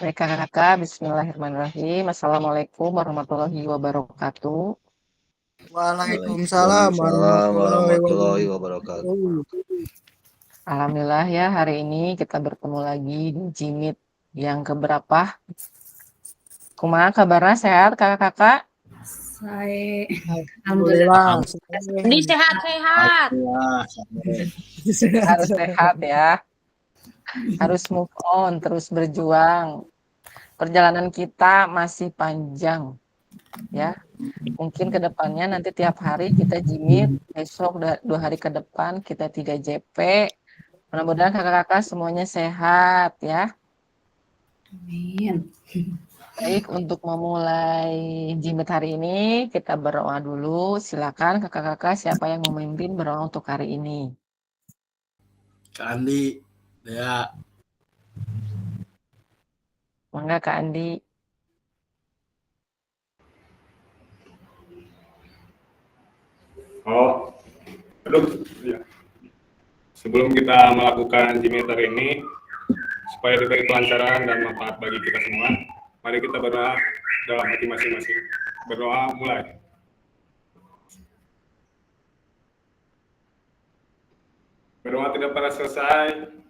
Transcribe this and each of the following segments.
Baik Kakak-kakak, bismillahirrahmanirrahim. Assalamualaikum warahmatullahi wabarakatuh. Waalaikumsalam Waalaikumsalam warahmatullahi warahmatullahi wabarakatuh. wabarakatuh. Alhamdulillah ya hari ini kita bertemu lagi di Jimit yang keberapa? Kumaha kabarnya sehat kakak-kakak? Saya alhamdulillah. Alhamdulillah. Ini sehat-sehat. Harus sehat ya, harus move on, terus berjuang. Perjalanan kita masih panjang ya. Mungkin ke depannya nanti tiap hari kita Jimit, besok 2 hari ke depan kita 3 JP. Mudah-mudahan kakak-kakak semuanya sehat ya. Amin. Baik, untuk memulai Jimit hari ini, kita berdoa dulu. Silakan kakak-kakak siapa yang memimpin berdoa untuk hari ini. Kak Andi, ya. Mangga Kak Andi. Oh, aduh, ya. Sebelum kita melakukan Jimiter ini, supaya diberi kelancaran dan manfaat bagi kita semua, mari kita berdoa dalam hati masing-masing. Berdoa mulai. Berdoa tidak pernah selesai.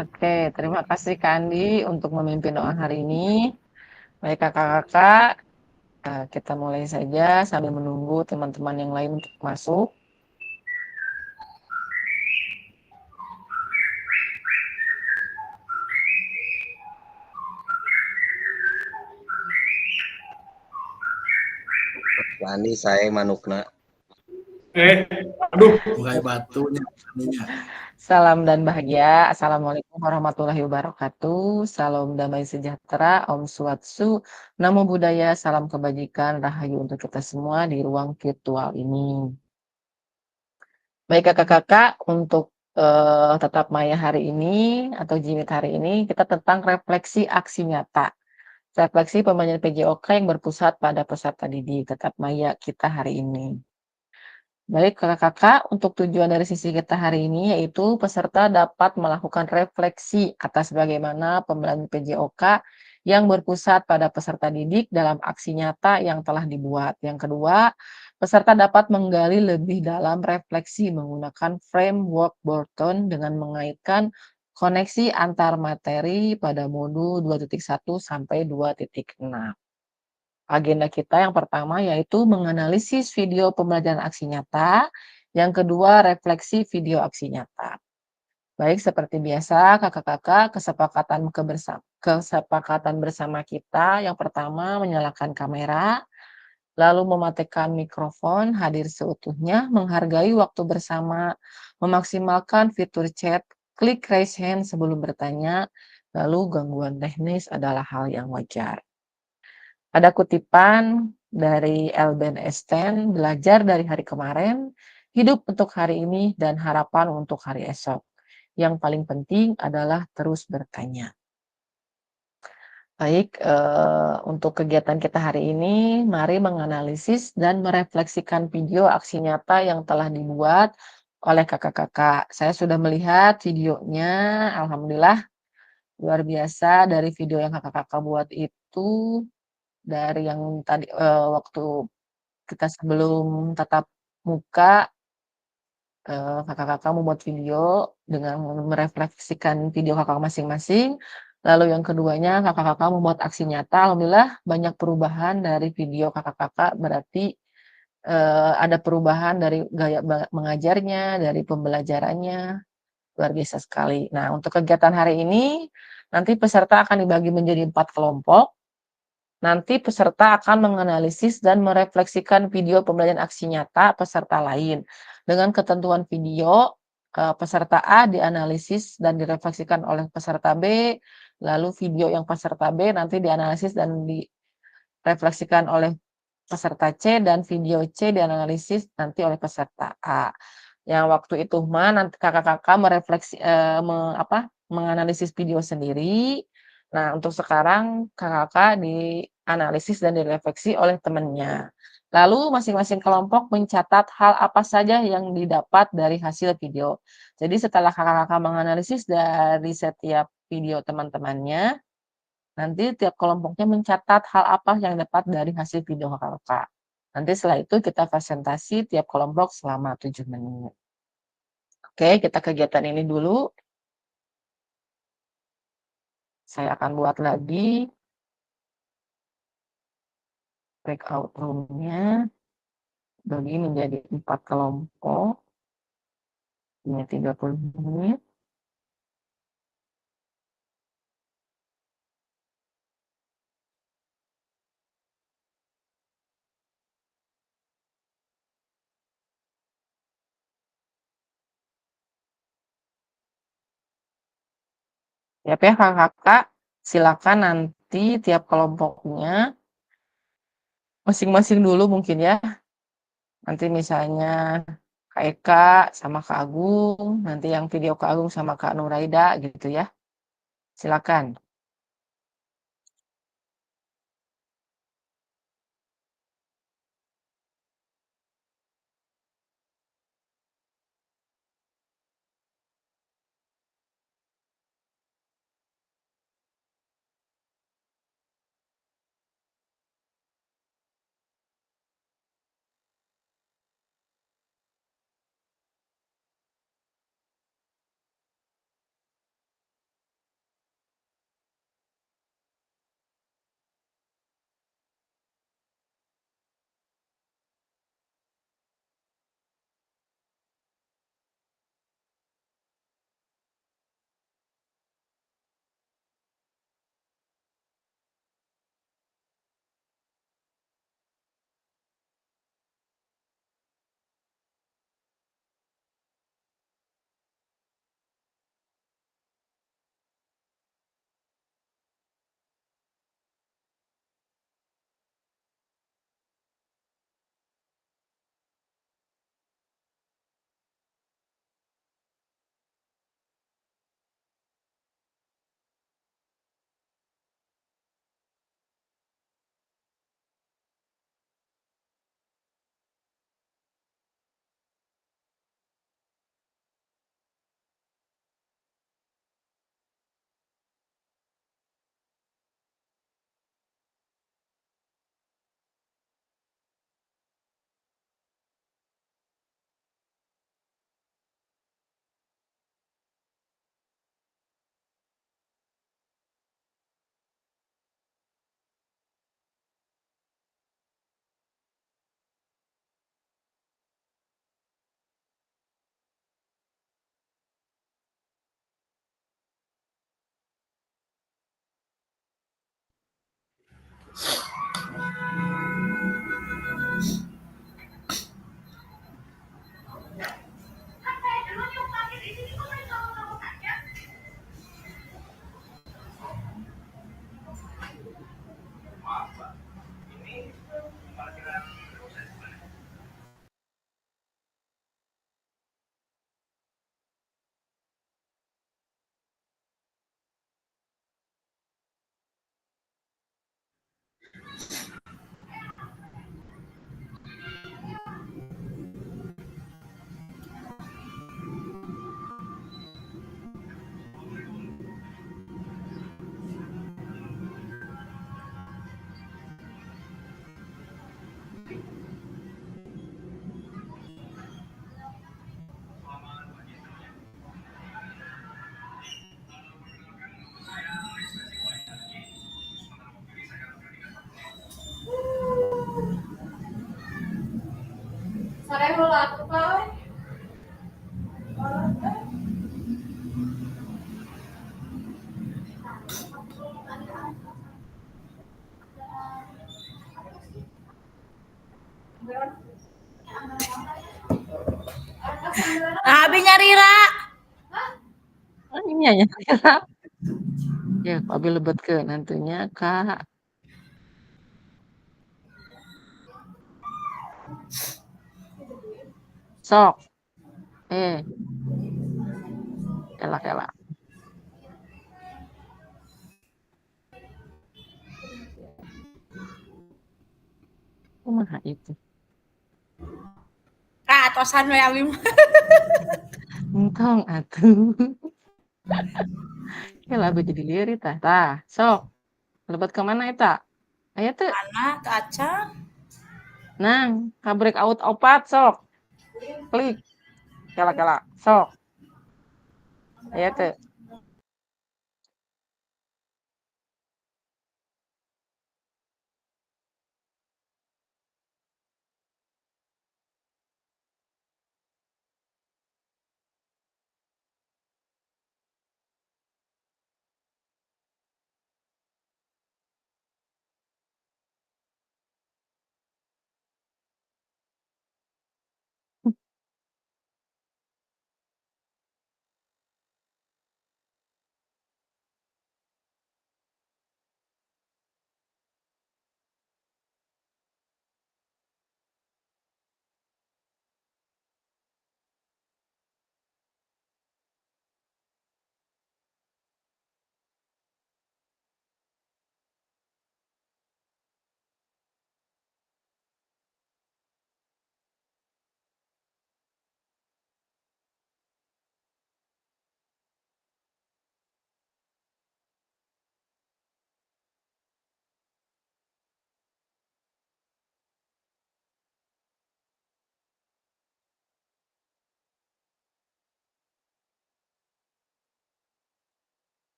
Oke, terima kasih Kak Andi untuk memimpin doa hari ini. Baik kakak-kakak, kita mulai saja sambil menunggu teman-teman yang lain untuk masuk. Wani saya manukna. Aduh. Mulai batunya. Salam dan bahagia. Assalamualaikum warahmatullahi wabarakatuh. Salam damai sejahtera. Om Swastiastu. Namo Buddhaya. Salam kebajikan. Rahayu untuk kita semua di ruang virtual ini. Baik kakak-kakak, untuk tetap maya hari ini atau Jimit hari ini kita tentang refleksi aksi nyata. Refleksi pembelajaran PJOK yang berpusat pada peserta didik tetap maya kita hari ini. Baik kakak-kakak, untuk tujuan dari sisi kita hari ini yaitu peserta dapat melakukan refleksi atas bagaimana pembelajaran PJOK yang berpusat pada peserta didik dalam aksi nyata yang telah dibuat. Yang kedua, peserta dapat menggali lebih dalam refleksi menggunakan framework Burton dengan mengaitkan koneksi antar materi pada modul 2.1 sampai 2.6. Agenda kita yang pertama yaitu menganalisis video pembelajaran aksi nyata, yang kedua refleksi video aksi nyata. Baik, seperti biasa kakak-kakak kesepakatan bersama kita yang pertama menyalakan kamera, lalu mematikan mikrofon, hadir seutuhnya, menghargai waktu bersama, memaksimalkan fitur chat, klik raise hand sebelum bertanya, lalu gangguan teknis adalah hal yang wajar. Ada kutipan dari Albert Einstein, belajar dari hari kemarin, hidup untuk hari ini, dan harapan untuk hari esok. Yang paling penting adalah terus bertanya. Baik, untuk kegiatan kita hari ini, mari menganalisis dan merefleksikan video aksi nyata yang telah dibuat oleh kakak-kakak. Saya sudah melihat videonya, alhamdulillah luar biasa dari video yang kakak-kakak buat itu. Dari yang tadi, waktu kita sebelum tatap muka, kakak-kakak membuat video dengan merefleksikan video kakak masing-masing. Lalu yang keduanya kakak-kakak membuat aksi nyata, alhamdulillah banyak perubahan dari video kakak-kakak, berarti, ada perubahan dari gaya mengajarnya, dari pembelajarannya, luar biasa sekali. Nah, untuk kegiatan hari ini, nanti peserta akan dibagi menjadi 4 kelompok. Nanti peserta akan menganalisis dan merefleksikan video pembelajaran aksi nyata peserta lain. Dengan ketentuan video, peserta A dianalisis dan direfleksikan oleh peserta B, lalu video yang peserta B nanti dianalisis dan direfleksikan oleh peserta C, dan video C dianalisis nanti oleh peserta A. Yang waktu itu nanti kakak-kakak menganalisis video sendiri. Nah, untuk sekarang kakak-kakak dianalisis dan direfleksi oleh temannya. Lalu masing-masing kelompok mencatat hal apa saja yang didapat dari hasil video. Jadi setelah kakak-kakak menganalisis dari setiap video teman-temannya, nanti tiap kelompoknya mencatat hal apa yang dapat dari hasil video kakak-kakak. Nanti setelah itu kita presentasi tiap kelompok selama 7 menit. Oke, kita kegiatan ini dulu. Saya akan buat lagi breakout room-nya. Bagi menjadi 4 kelompok. Ini 30 menit. Ya, kakak-kakak, silakan nanti tiap kelompoknya masing-masing dulu mungkin ya. Nanti misalnya Kak Eka sama Kak Agung, nanti yang video Kak Agung sama Kak Nuraida gitu ya. Silakan. Abi nyarira. Ini ya. Ya, Abi lebet ke nantinya Kak. Sok. Elak. Kumaha itu? Atosan we abi mah. Entong atuh. Ya lah jadi lirik tah. Tah, sok. Lebat ke mana eta? Aya teu? Mana teu acan? Nang, ka breakout opat sok. Klik. Kela-kela. Sok. Aya teu?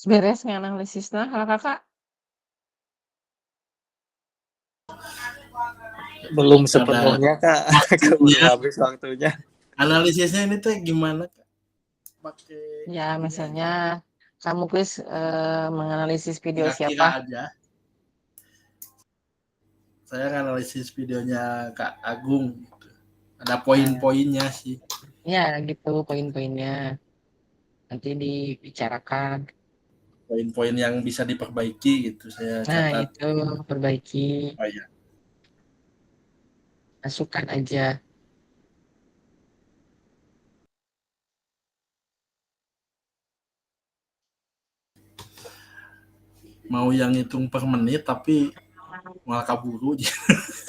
Beres nganalisisna kalau Kakak? Belum Karena sepenuhnya Kak, keburu waktunya, habis waktunya. analisisnya ini tuh gimana Kak? Pakai Ya, ini misalnya aja, kamu kuis menganalisis video kira-kira siapa? aja. Saya analisis videonya Kak Agung gitu. Ada Nah, poin-poinnya sih. ya gitu poin-poinnya. Nanti dibicarakan. Poin-poin yang bisa diperbaiki gitu saya Nah, catat. itu perbaiki, Oh iya. masukkan aja. Mau yang hitung per menit tapi malah kaburu.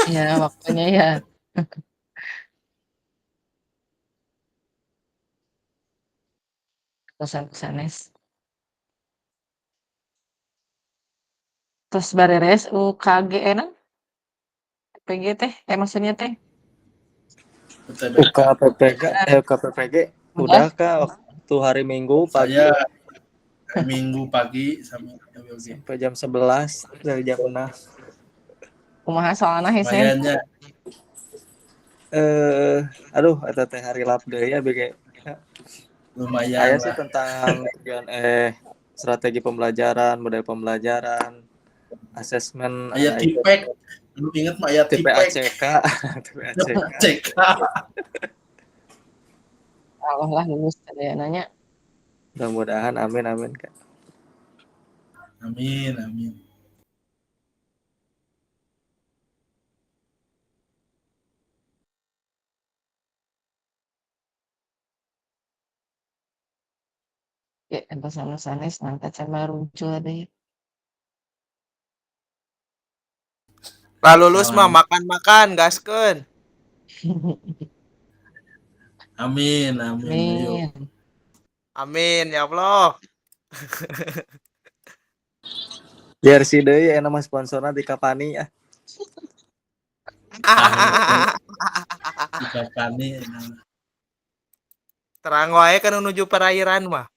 Ya, waktunya ya. Pesan-pesanes. Terus bareres UKG enak? PG teh, maksudnya teh. UTBK. UKPPG Udah? udah Kak waktu hari Minggu pagi Saya Minggu pagi sampai sampai jam 11 dari jam 6. Kumaha soalna hesen? lumayannya. Aduh eta teh hari lap deui ya BG. Lumayan Aya sih lah. tentang strategi pembelajaran, model pembelajaran, asesmen Ayat tipek. Lu inget mah ayat tipe tipek. ACK, tipe ACK. Cek. Allah lah lulus ada yang nanya. Mudah-mudahan amin Kak. Amin, amin. Ya, pesan-pesanes nanti coba muncul ada ya. Lah lulus mah makan-makan gaskeun. Amin, amin. Ayo. Amin. Amin ya Allah. Biar si deui aya nama sponsorna di Kapani ya. Jika kami Terang wae kan menuju perairan mah.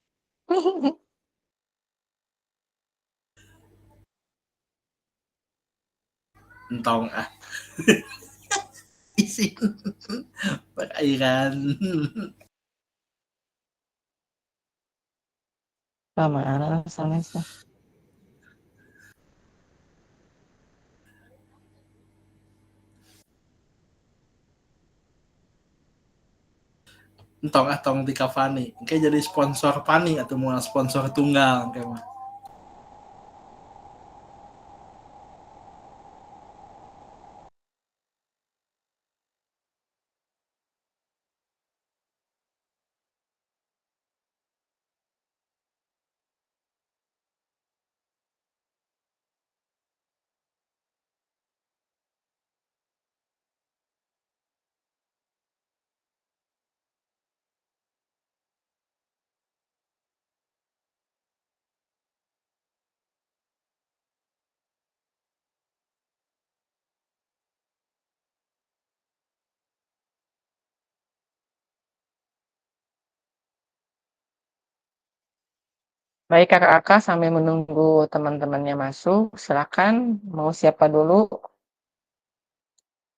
entong isi perairan. Kemana sanes teh? Tong di Cavani kayak jadi sponsor Pani atau mau sponsor tunggal kayak mah. Baik kakak-kakak sambil menunggu teman-temannya masuk, silakan mau siapa dulu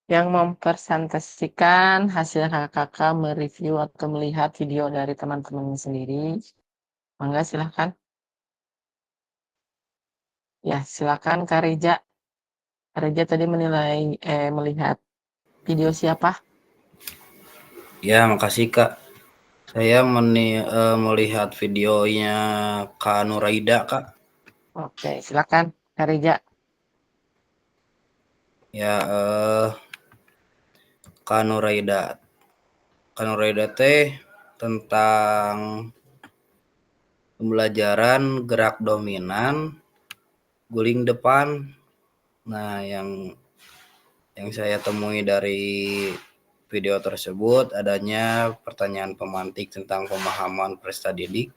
yang mempresentasikan hasil kakak-kakak mereview atau melihat video dari teman-temannya sendiri. Mangga silakan. Ya, silakan Kak Reja. Kak Reja tadi melihat video siapa? Ya, makasih Kak. Saya melihat videonya Kak Nuraida, Kak. Oke, silakan Kak Reja. Ya, Kak Nuraida. Kak Nuraida teh tentang pembelajaran gerak dominan, guling depan. Nah, yang saya temui dari video tersebut adanya pertanyaan pemantik tentang pemahaman peserta didik,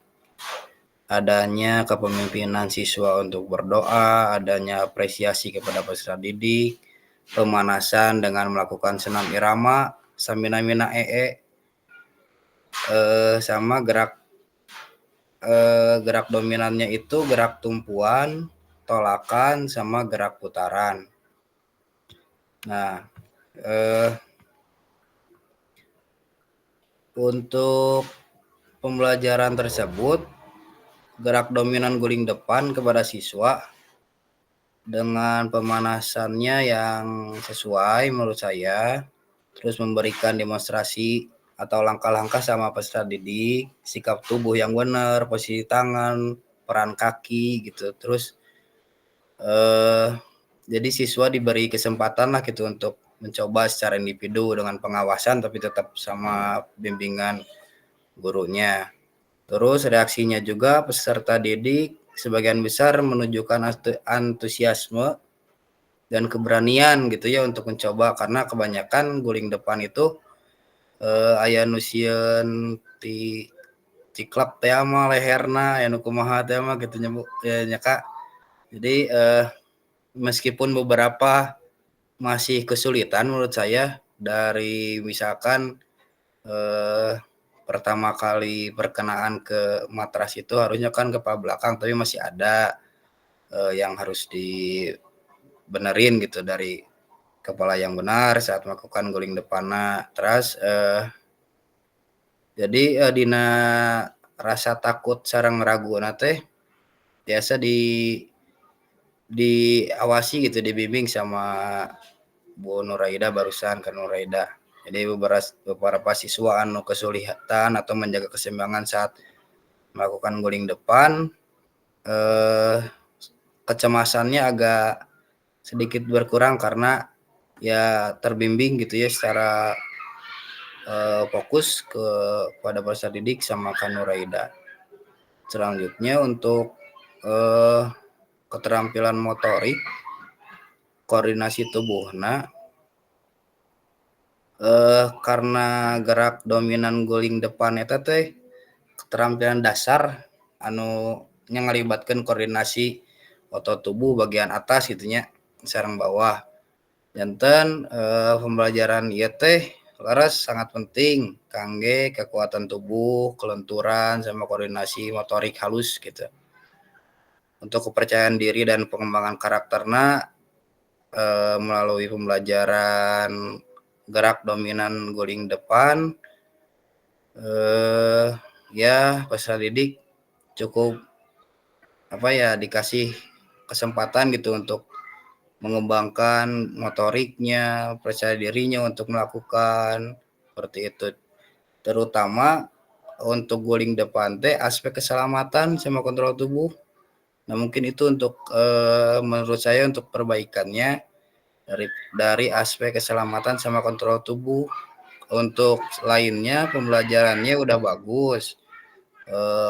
adanya kepemimpinan siswa untuk berdoa, adanya apresiasi kepada peserta didik, pemanasan dengan melakukan senam irama, samina-mina sama gerak gerak dominannya itu gerak tumpuan, tolakan, sama gerak putaran. Nah, untuk pembelajaran tersebut, gerak dominan guling depan kepada siswa dengan pemanasannya yang sesuai menurut saya, terus memberikan demonstrasi atau langkah-langkah sama peserta didik, sikap tubuh yang benar, posisi tangan, peran kaki gitu. Terus jadi siswa diberi kesempatan lah gitu untuk mencoba secara individu dengan pengawasan tapi tetap sama bimbingan gurunya. Terus reaksinya juga peserta didik sebagian besar menunjukkan antusiasme dan keberanian gitu ya untuk mencoba, karena kebanyakan guling depan itu aya nu sieun ti ciklap teh mah leherna aya nu kumaha teh mah gitu nya Kak. Jadi meskipun beberapa masih kesulitan menurut saya, dari misalkan pertama kali perkenaan ke matras itu harusnya kan kepala belakang, tapi masih ada yang harus dibenerin gitu dari kepala yang benar saat melakukan guling depanna. Terus jadi dina rasa takut sareng raguna teh biasa diawasi gitu, dibimbing sama Bu Nuraida barusan ke Nuraida. Jadi beberapa siswa anu kesulitan atau menjaga keseimbangan saat melakukan guling depan, kecemasannya agak sedikit berkurang karena ya terbimbing gitu ya secara fokus kepada peserta didik sama Kak Nuraida. Selanjutnya untuk keterampilan motorik, koordinasi tubuhna, karena gerak dominan guling depan eta teh keterampilan dasar anu ngalibatkeun koordinasi otot tubuh bagian atas gitunya sareng bawah. Janten pembelajaran ieu teh laras sangat penting kangge kekuatan tubuh, kelenturan, sama koordinasi motorik halus gitu. Untuk kepercayaan diri dan pengembangan karakterna melalui pembelajaran gerak dominan guling depan, ya peserta didik cukup dikasih kesempatan gitu untuk mengembangkan motoriknya, percaya dirinya untuk melakukan seperti itu. Terutama untuk guling depan teh aspek keselamatan sama kontrol tubuh. Nah mungkin itu untuk menurut saya untuk perbaikannya dari aspek keselamatan sama kontrol tubuh. Untuk lainnya pembelajarannya udah bagus,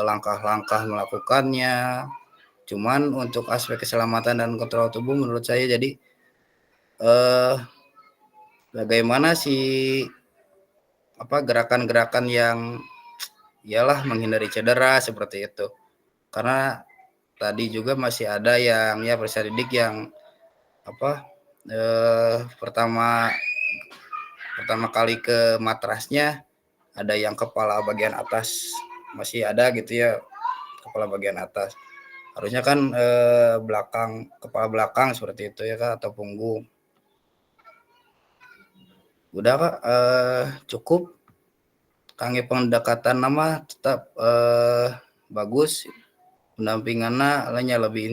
langkah-langkah melakukannya. Cuman untuk aspek keselamatan dan kontrol tubuh menurut saya jadi bagaimana sih gerakan-gerakan yang ialah menghindari cedera seperti itu. Karena tadi juga masih ada yang ya peserta didik yang pertama kali ke matrasnya ada yang kepala bagian atas masih ada gitu ya, kepala bagian atas. Harusnya kan kepala belakang seperti itu ya Kak, atau punggung. Udah Kak, cukup. Kangge pendekatan nama tetap bagus. Pendampingannya lainnya lebih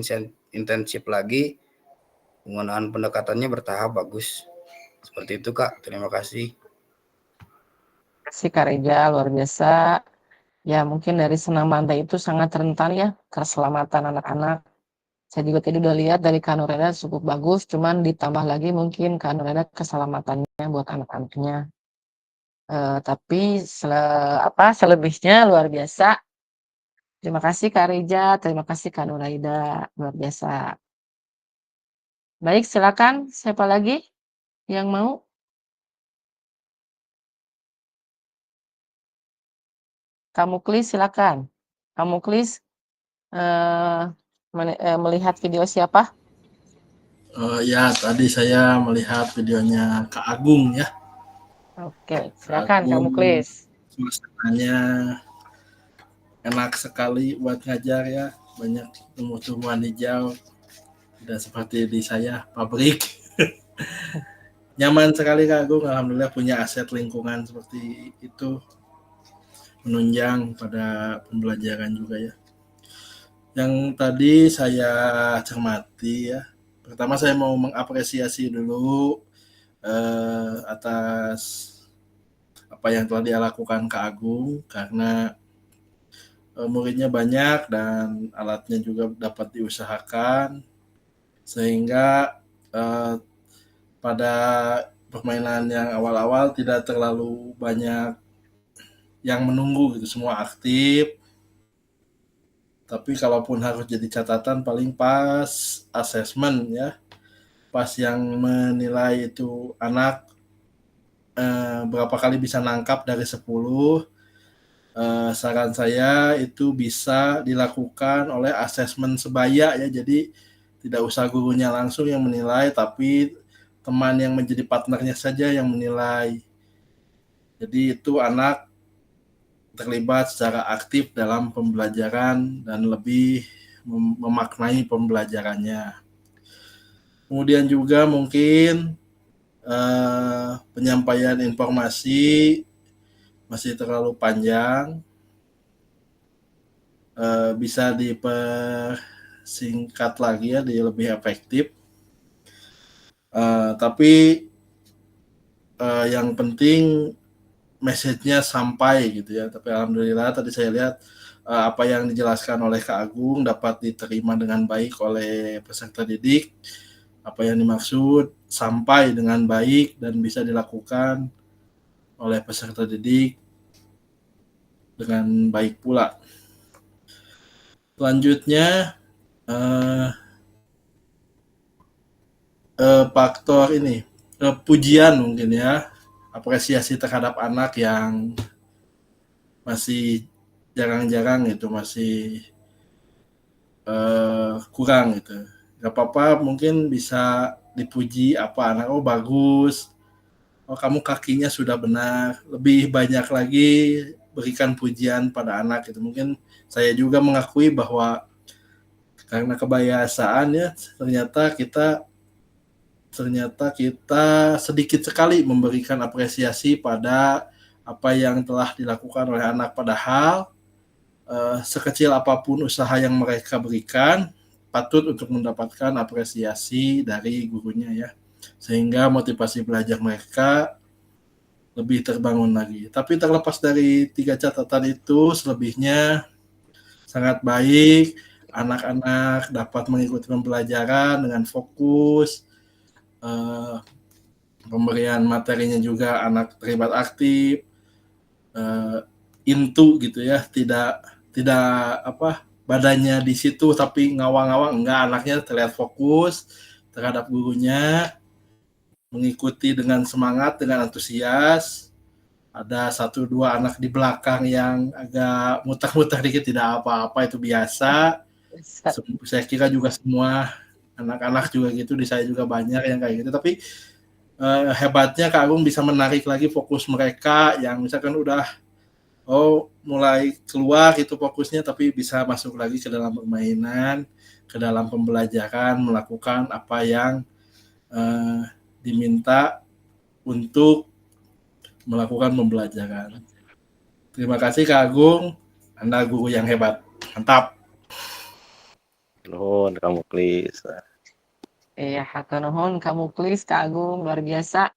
intensif lagi. Penggunaan pendekatannya bertahap bagus. Seperti itu Kak, terima kasih. Terima kasih Kak Reja, luar biasa. Ya mungkin dari senam pantai itu sangat rentan ya keselamatan anak-anak. Saya juga tadi udah lihat dari Kak Nuraida cukup bagus, cuman ditambah lagi mungkin Kak Nuraida keselamatannya buat anak-anaknya. Tapi selebihnya luar biasa. Terima kasih Kak Reja, terima kasih Kak Nuraida, luar biasa. Baik, silakan. Siapa lagi yang mau? Kamu Klis, silakan. Kamu Klis melihat video siapa? Ya, tadi saya melihat videonya Kak Agung ya. Oke, silakan Kamu Klis. Suasananya enak sekali buat ngajar ya, banyak tumbuh-tumbuhan hijau, tidak seperti di saya pabrik. Nyaman sekali Kak Agung, alhamdulillah punya aset lingkungan seperti itu, menunjang pada pembelajaran juga ya. Yang tadi saya cermati ya, pertama saya mau mengapresiasi dulu atas apa yang telah dia lakukan Kak Agung, karena muridnya banyak dan alatnya juga dapat diusahakan, sehingga pada permainan yang awal-awal tidak terlalu banyak yang menunggu gitu, semua aktif. Tapi kalaupun harus jadi catatan paling pas asesmen ya, pas yang menilai itu anak berapa kali bisa nangkap dari 10, saran saya itu bisa dilakukan oleh asesmen sebaya ya, jadi tidak usah gurunya langsung yang menilai, tapi teman yang menjadi partnernya saja yang menilai. Jadi itu anak terlibat secara aktif dalam pembelajaran dan lebih memaknai pembelajarannya. Kemudian juga mungkin penyampaian informasi masih terlalu panjang, bisa dipersingkat lagi ya, lebih efektif. Tapi yang penting message-nya sampai gitu ya. Tapi alhamdulillah tadi saya lihat apa yang dijelaskan oleh Kak Agung dapat diterima dengan baik oleh peserta didik. Apa yang dimaksud sampai dengan baik dan bisa dilakukan oleh peserta didik dengan baik pula. Selanjutnya faktor ini pujian mungkin ya, apresiasi terhadap anak yang masih jarang-jarang itu, masih kurang gitu. Gak apa-apa, mungkin bisa dipuji apa anak, oh bagus, oh kamu kakinya sudah benar, lebih banyak lagi berikan pujian pada anak gitu. Mungkin saya juga mengakui bahwa karena kebiasaan ya, ternyata kita sedikit sekali memberikan apresiasi pada apa yang telah dilakukan oleh anak, padahal sekecil apapun usaha yang mereka berikan patut untuk mendapatkan apresiasi dari gurunya ya, sehingga motivasi belajar mereka lebih terbangun lagi. Tapi terlepas dari 3 catatan itu, selebihnya sangat baik, anak-anak dapat mengikuti pembelajaran dengan fokus, pemberian materinya juga anak terlibat aktif, into gitu ya, tidak badannya di situ tapi ngawang-ngawang, enggak, anaknya terlihat fokus terhadap gurunya, mengikuti dengan semangat, dengan antusias. Ada 1-2 anak di belakang yang agak muter-muter dikit, tidak apa-apa, itu biasa. Saya kira juga semua anak-anak juga gitu, di saya juga banyak yang kayak gitu. Tapi hebatnya Kak Agung bisa menarik lagi fokus mereka yang misalkan udah mulai keluar itu fokusnya, tapi bisa masuk lagi ke dalam permainan, ke dalam pembelajaran, melakukan apa yang diminta untuk melakukan pembelajaran. Terima kasih Kak Agung, Anda guru yang hebat, mantap. Nuhun kamu Klis. Iya, hatur nuhun kamu Klis, Kak Agung, luar biasa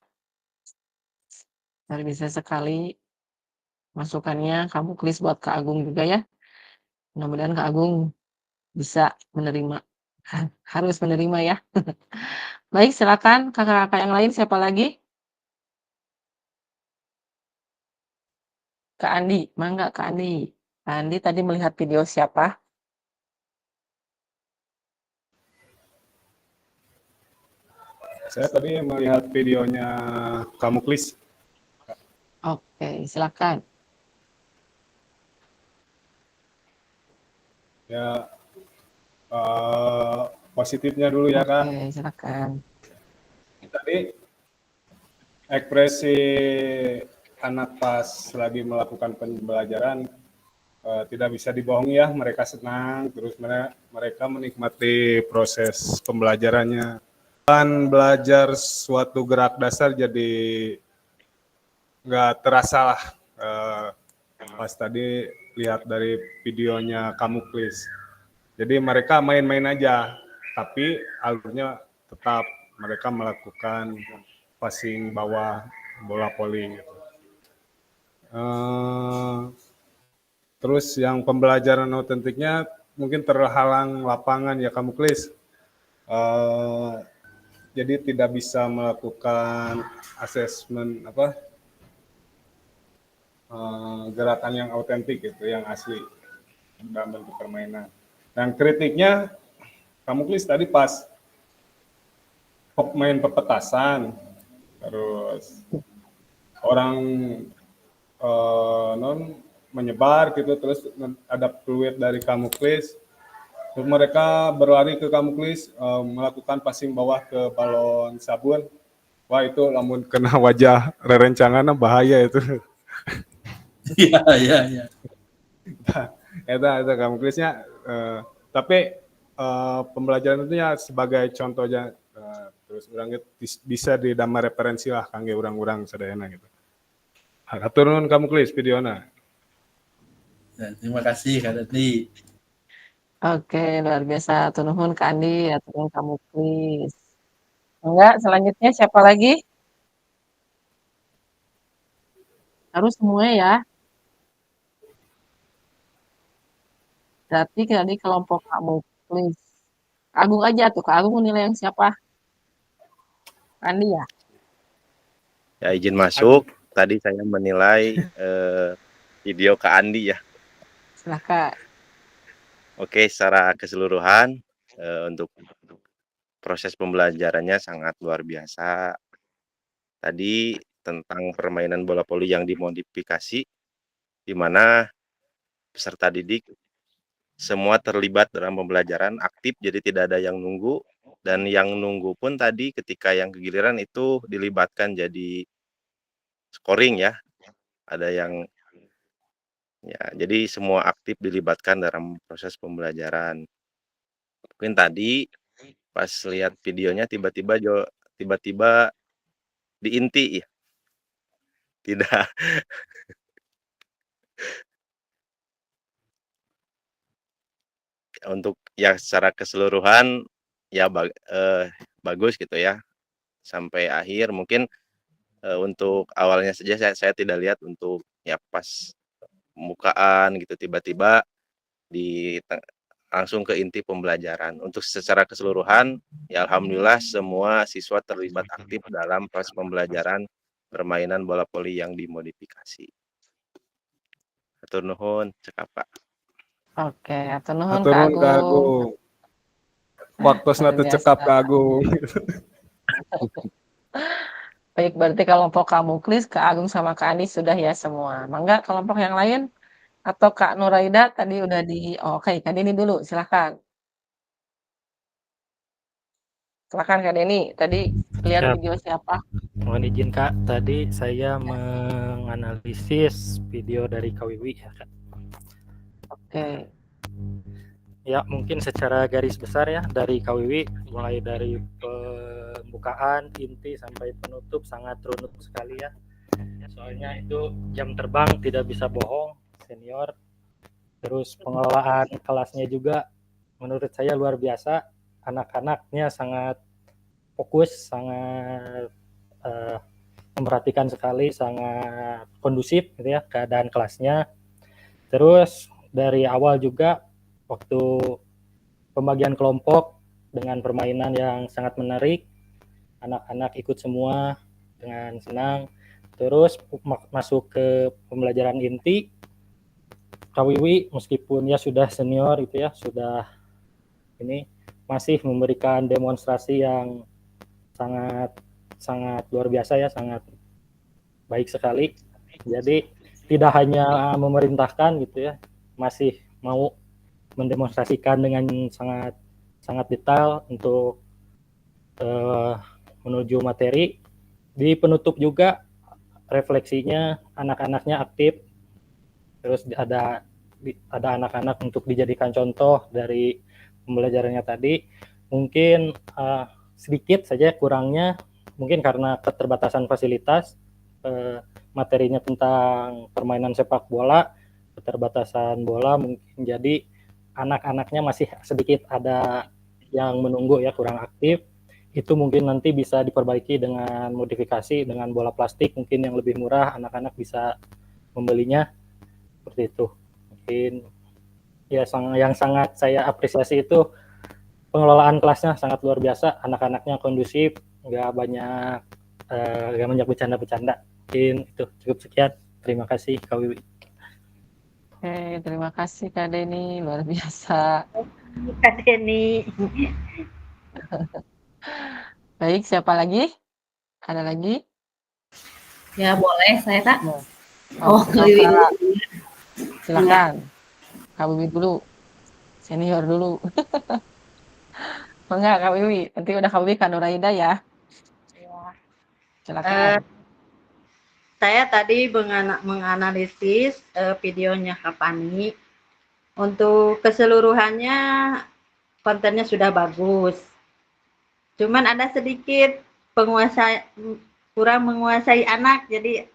sekali masukannya kamu Klis buat Kak Agung juga ya. Mudah-mudahan Kak Agung bisa menerima, harus menerima ya. Baik, silakan kakak-kakak yang lain, siapa lagi? Kak Andi, mangga Kak Andi. Kak Andi tadi melihat video siapa? Saya tadi melihat videonya kamu Klis. Oke, silakan. Ya, positifnya dulu ya kan. Oke, silakan. Tadi ekspresi anak pas lagi melakukan pembelajaran tidak bisa dibohongi ya, mereka senang, terus mereka menikmati proses pembelajarannya. Dan belajar suatu gerak dasar jadi nggak terasa lah. Pas tadi lihat dari videonya Kamuklis. Jadi mereka main-main aja, tapi alurnya tetap mereka melakukan passing bawah bola voli gitu. Terus yang pembelajaran autentiknya mungkin terhalang lapangan ya Kamuklis. Jadi tidak bisa melakukan asesmen gerakan yang autentik gitu, yang asli dalam bentuk permainan. Dan kritiknya Kamuklis tadi pas main pepetasan, terus orang menyebar gitu, terus ada fluid dari Kamuklis, terus mereka berlari ke Kamuklis, melakukan passing bawah ke balon sabun. Wah itu lamun kena wajah rerencangannya bahaya itu. Iya. Itu Kamuklisnya, tapi pembelajaran itu ya sebagai contoh aja, terus orang bisa didamai referensi lah kangge urang-urang sadayana gitu. Atur nuhun Kamuklis videona. Ya, terima kasih Kak Dati. Oke, luar biasa. Atur nuhun Kak Andi, atur nuhun Kamuklis. Enggak, selanjutnya siapa lagi? Harus semua ya. Berarti tadi kelompok Kamuklis. Agung aja tuh, Kak Agung nilai yang siapa? Andi ya? Ya izin masuk. Tadi saya menilai video Kak Andi ya. Silakan. Oke, secara keseluruhan untuk proses pembelajarannya sangat luar biasa. Tadi tentang permainan bola voli yang dimodifikasi, di mana peserta didik semua terlibat dalam pembelajaran aktif, jadi tidak ada yang nunggu, dan yang nunggu pun tadi ketika yang kegiliran itu dilibatkan jadi scoring ya. Ada yang ya, jadi semua aktif dilibatkan dalam proses pembelajaran. Mungkin tadi pas lihat videonya tiba-tiba diinti ya. Tidak. Untuk ya secara keseluruhan ya bagus gitu ya. Sampai akhir mungkin untuk awalnya saja saya tidak lihat untuk ya pas pembukaan gitu tiba-tiba langsung ke inti pembelajaran. Untuk secara keseluruhan ya alhamdulillah semua siswa terlibat aktif dalam proses pembelajaran permainan bola voli yang dimodifikasi. Hatur nuhun, cekap Pak. Oke, atur nuhun Atur Kak nuhun Kak Agung. Agung. Waktosna teu cekap Kak Agung. Baik, berarti kelompok Kamuklis, Kak Agung sama Kak Andi sudah ya semua. Mangga kelompok yang lain atau Kak Nuraida tadi udah oke, Kak Deni dulu, silakan. Silakan Kak Deni, tadi lihat Siap. video siapa? Mohon izin Kak, tadi saya menganalisis video dari Kawiwi ya Kak. Oke. Ya mungkin secara garis besar ya dari Kawiwi, mulai dari pembukaan, inti sampai penutup sangat runut sekali ya. Soalnya itu jam terbang tidak bisa bohong, senior. Terus pengelolaan kelasnya juga menurut saya luar biasa. Anak-anaknya sangat fokus, sangat memperhatikan sekali, sangat kondusif gitu ya keadaan kelasnya. Terus dari awal juga waktu pembagian kelompok dengan permainan yang sangat menarik, anak-anak ikut semua dengan senang. Terus masuk ke pembelajaran inti, Kawiwi meskipun ya sudah senior itu ya, sudah ini masih memberikan demonstrasi yang sangat luar biasa ya, sangat baik sekali. Jadi tidak hanya memerintahkan gitu ya, masih mau mendemonstrasikan dengan sangat detail untuk menuju materi. Di penutup juga refleksinya anak-anaknya aktif, terus ada ada anak-anak untuk dijadikan contoh dari pembelajarannya tadi. Mungkin sedikit saja kurangnya, mungkin karena keterbatasan fasilitas, materinya tentang permainan sepak bola, keterbatasan bola, mungkin jadi anak-anaknya masih sedikit ada yang menunggu ya, kurang aktif. Itu mungkin nanti bisa diperbaiki dengan modifikasi dengan bola plastik mungkin yang lebih murah, anak-anak bisa membelinya seperti itu. Mungkin ya yang sangat saya apresiasi itu pengelolaan kelasnya sangat luar biasa, anak-anaknya kondusif, nggak banyak bercanda-bercanda. Mungkin itu cukup sekian. Terima kasih Kak Wiwi. Oke, terima kasih Kak Deni, luar biasa. Kak Deni. Baik, siapa lagi? Ada lagi? Ya boleh, saya tak. Oh, Kak Wiwi. Silakan. Kak Wiwi dulu. Senior dulu. Enggak, Kak Wiwi. Nanti udah Kak Wiwi, Kak Nuraida ya. Silakan. Saya tadi menganalisis videonya Kak Pani. Untuk keseluruhannya kontennya sudah bagus. Cuman ada sedikit kurang menguasai anak, jadi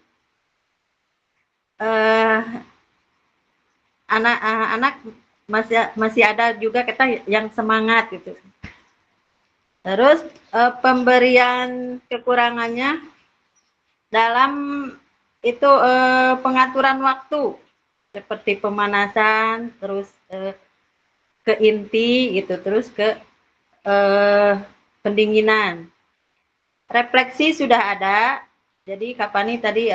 anak-anak masih ada juga kita yang semangat gitu. Terus pemberian kekurangannya dalam itu pengaturan waktu seperti pemanasan, terus ke inti gitu, terus ke pendinginan. Refleksi sudah ada. Jadi Kak Pani tadi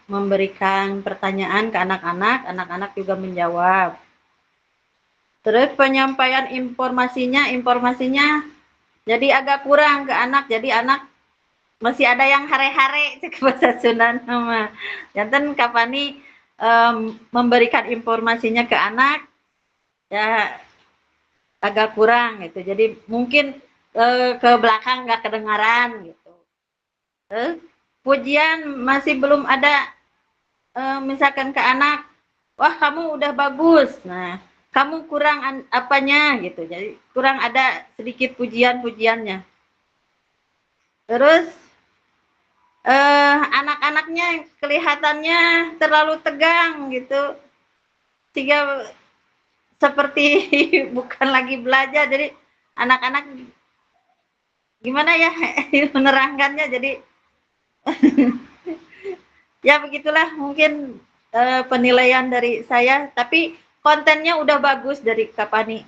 memberikan pertanyaan ke anak-anak, anak-anak juga menjawab. Terus penyampaian informasinya jadi agak kurang ke anak. Jadi anak masih ada yang hare-hare cek bahasa Sunda nama. Jantan Kak Pani memberikan informasinya ke anak ya agak kurang gitu. Jadi mungkin ke belakang nggak kedengaran gitu. Pujian masih belum ada, misalkan ke anak, wah kamu udah bagus, nah kamu kurang apanya gitu, jadi kurang ada sedikit pujiannya. Terus anak-anaknya kelihatannya terlalu tegang gitu, sehingga seperti bukan lagi belajar, jadi anak-anak gimana ya menerangkannya, jadi ya begitulah mungkin penilaian dari saya, tapi kontennya udah bagus dari Kak Pani,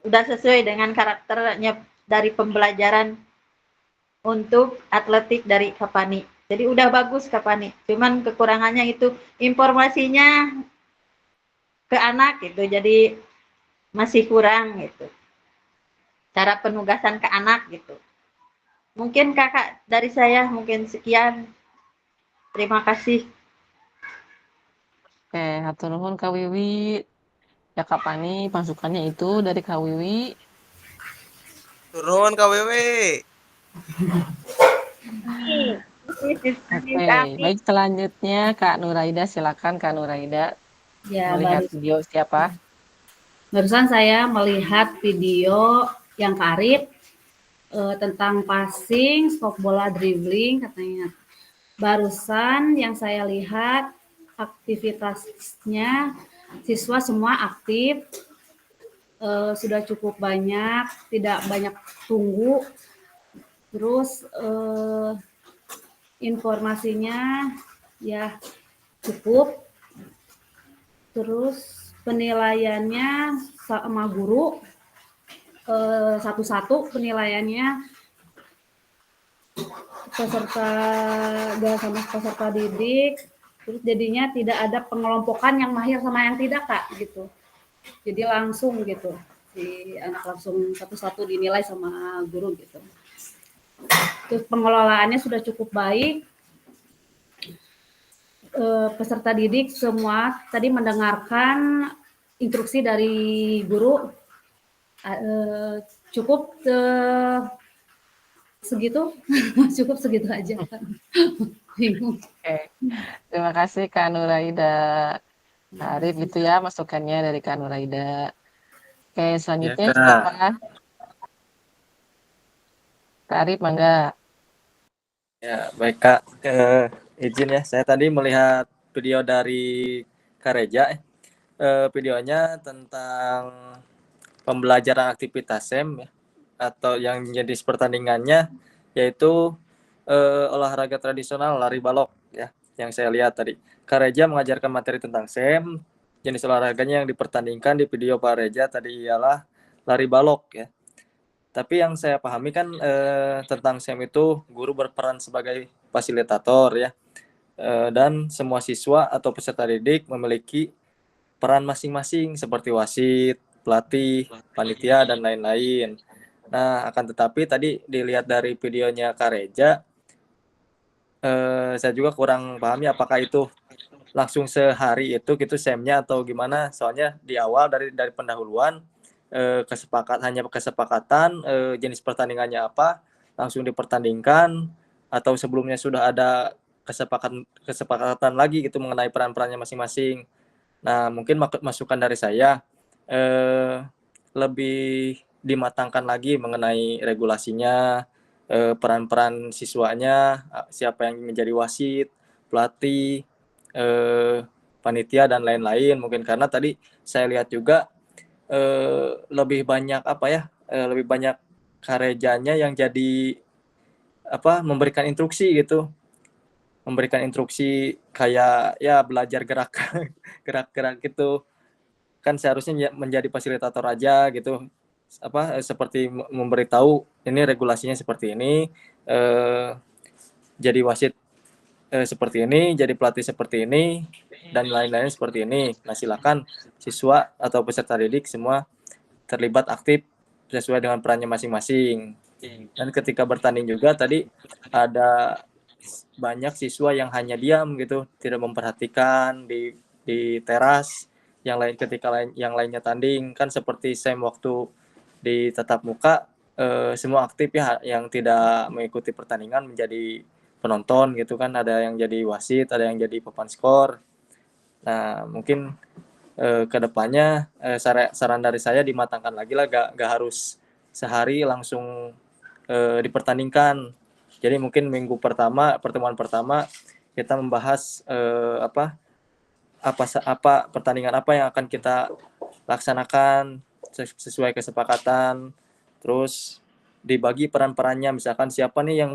udah sesuai dengan karakternya dari pembelajaran untuk atletik dari Kak Pani, jadi udah bagus Kak Pani, cuman kekurangannya itu informasinya ke anak gitu, jadi masih kurang gitu, cara penugasan ke anak gitu. Mungkin kakak dari saya mungkin sekian. Terima kasih. Oke, hatur nuhun Kak Wiwi. Ya Kak Pani, masukannya itu dari Kak Wiwi. Turun Kak Wiwi. Oke, baik selanjutnya Kak Nuraida, silakan Kak Nuraida. Ya, melihat video siapa? Barusan saya melihat video yang Karib tentang passing, sepak bola, dribbling katanya. Barusan yang saya lihat aktivitasnya siswa semua aktif, sudah cukup banyak, tidak banyak tunggu. Terus informasinya ya cukup. Terus penilaiannya sama guru satu-satu penilaiannya, peserta didik, terus jadinya tidak ada pengelompokan yang mahir sama yang tidak Kak gitu, jadi langsung gitu si anak langsung satu-satu dinilai sama guru gitu. Terus pengelolaannya sudah cukup baik, peserta didik semua tadi mendengarkan instruksi dari guru, cukup segitu cukup segitu aja. Oke, terima kasih Kak Nuraida. Kak Arif gitu ya masukannya dari Kak Nuraida. Oke, Ya, selanjutnya Kak. siapa? Kak Arif, mangga. Ya, baik Kak. Izin ya, saya tadi melihat video dari Kak Reja. Videonya tentang pembelajaran aktivitas SEM ya, atau yang jenis pertandingannya yaitu olahraga tradisional lari balok ya, yang saya lihat tadi. Kak Reja mengajarkan materi tentang SEM. Jenis olahraganya yang dipertandingkan di video Kak Reja tadi ialah lari balok ya. Tapi yang saya pahami kan tentang SEM itu guru berperan sebagai fasilitator ya, dan semua siswa atau peserta didik memiliki peran masing-masing seperti wasit, pelatih, panitia, dan lain-lain. Nah, akan tetapi tadi dilihat dari videonya Kak Reja, saya juga kurang pahami apakah itu langsung sehari itu gitu SEM-nya atau gimana. Soalnya di awal dari pendahuluan hanya kesepakatan jenis pertandingannya apa, langsung dipertandingkan, atau sebelumnya sudah ada kesepakatan lagi gitu mengenai peran-perannya masing-masing. Nah, mungkin masukan dari saya lebih dimatangkan lagi mengenai regulasinya, peran-peran siswanya, siapa yang menjadi wasit, pelatih, panitia dan lain-lain. Mungkin karena tadi saya lihat juga lebih banyak apa ya, lebih banyak karejanya yang jadi apa, memberikan instruksi gitu, memberikan instruksi kayak ya belajar gerak-gerak gitu. Kan seharusnya menjadi fasilitator aja gitu, apa, seperti memberitahu ini regulasinya seperti ini, jadi wasit seperti ini, jadi pelatih seperti ini, dan lain-lain seperti ini. Nah, silakan siswa atau peserta didik semua terlibat aktif sesuai dengan perannya masing-masing. Dan ketika bertanding juga tadi ada banyak siswa yang hanya diam gitu, tidak memperhatikan di teras, yang lain ketika yang lainnya tanding. Kan seperti SEM waktu di tatap muka, semua aktif ya, yang tidak mengikuti pertandingan menjadi penonton gitu kan, ada yang jadi wasit, ada yang jadi papan skor. Nah, mungkin kedepannya saran dari saya dimatangkan lagi lah, gak harus sehari langsung dipertandingkan. Jadi mungkin pertemuan pertama kita membahas apa pertandingan apa yang akan kita laksanakan sesuai kesepakatan. Terus dibagi peran-perannya, misalkan siapa nih yang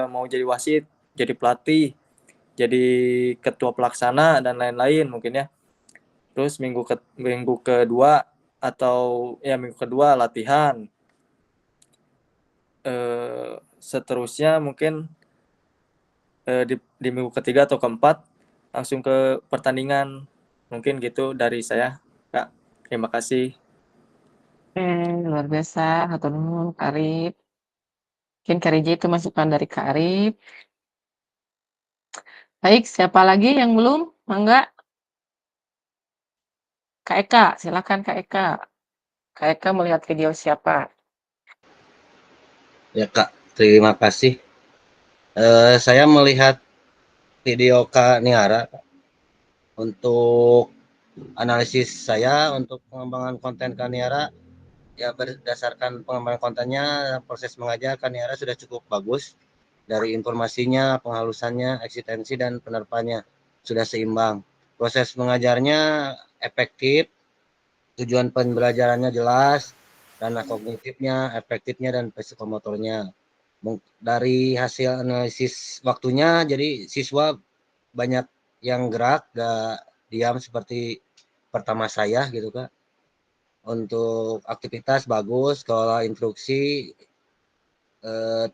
mau jadi wasit, jadi pelatih, jadi ketua pelaksana dan lain-lain mungkin ya. Terus minggu kedua atau ya minggu kedua latihan. Seterusnya mungkin di minggu ketiga atau keempat langsung ke pertandingan. Mungkin gitu dari saya, Kak. Terima kasih. Oke, luar biasa. Hatur nuhun, Kak Arif. Mungkin Kak Reja itu masukan dari Kak Arif. Baik, siapa lagi yang belum? Mangga. Kak Eka, silakan Kak Eka. Kak Eka melihat video siapa? Ya Kak, terima kasih. Saya melihat video Kak Niara untuk analisis saya untuk pengembangan konten Kak Niara. Ya berdasarkan pengembangan kontennya, proses mengajar Kak Niara sudah cukup bagus. Dari informasinya, penghalusannya, eksistensi, dan penerapannya sudah seimbang. Proses mengajarnya efektif, tujuan pembelajarannya jelas, dana kognitifnya, efektifnya, dan psikomotornya. Dari hasil analisis waktunya, jadi siswa banyak yang gerak, gak diam seperti pertama saya gitu Kak. Untuk aktivitas bagus, kalau instruksi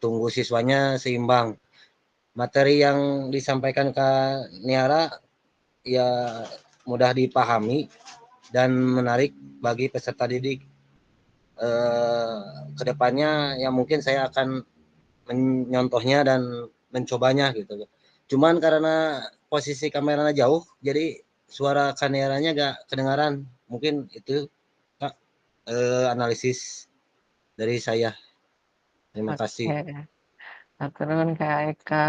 tunggu siswanya seimbang. Materi yang disampaikan Kak Niara ya mudah dipahami dan menarik bagi peserta didik. Kedepannya ya mungkin saya akan menyontohnya dan mencobanya gitu. Cuman karena posisi kameranya jauh, jadi suara kameranya gak kedengaran. Mungkin itu Kak, analisis dari saya. Terima Oke. kasih. Hatur nuhun Kak Eka.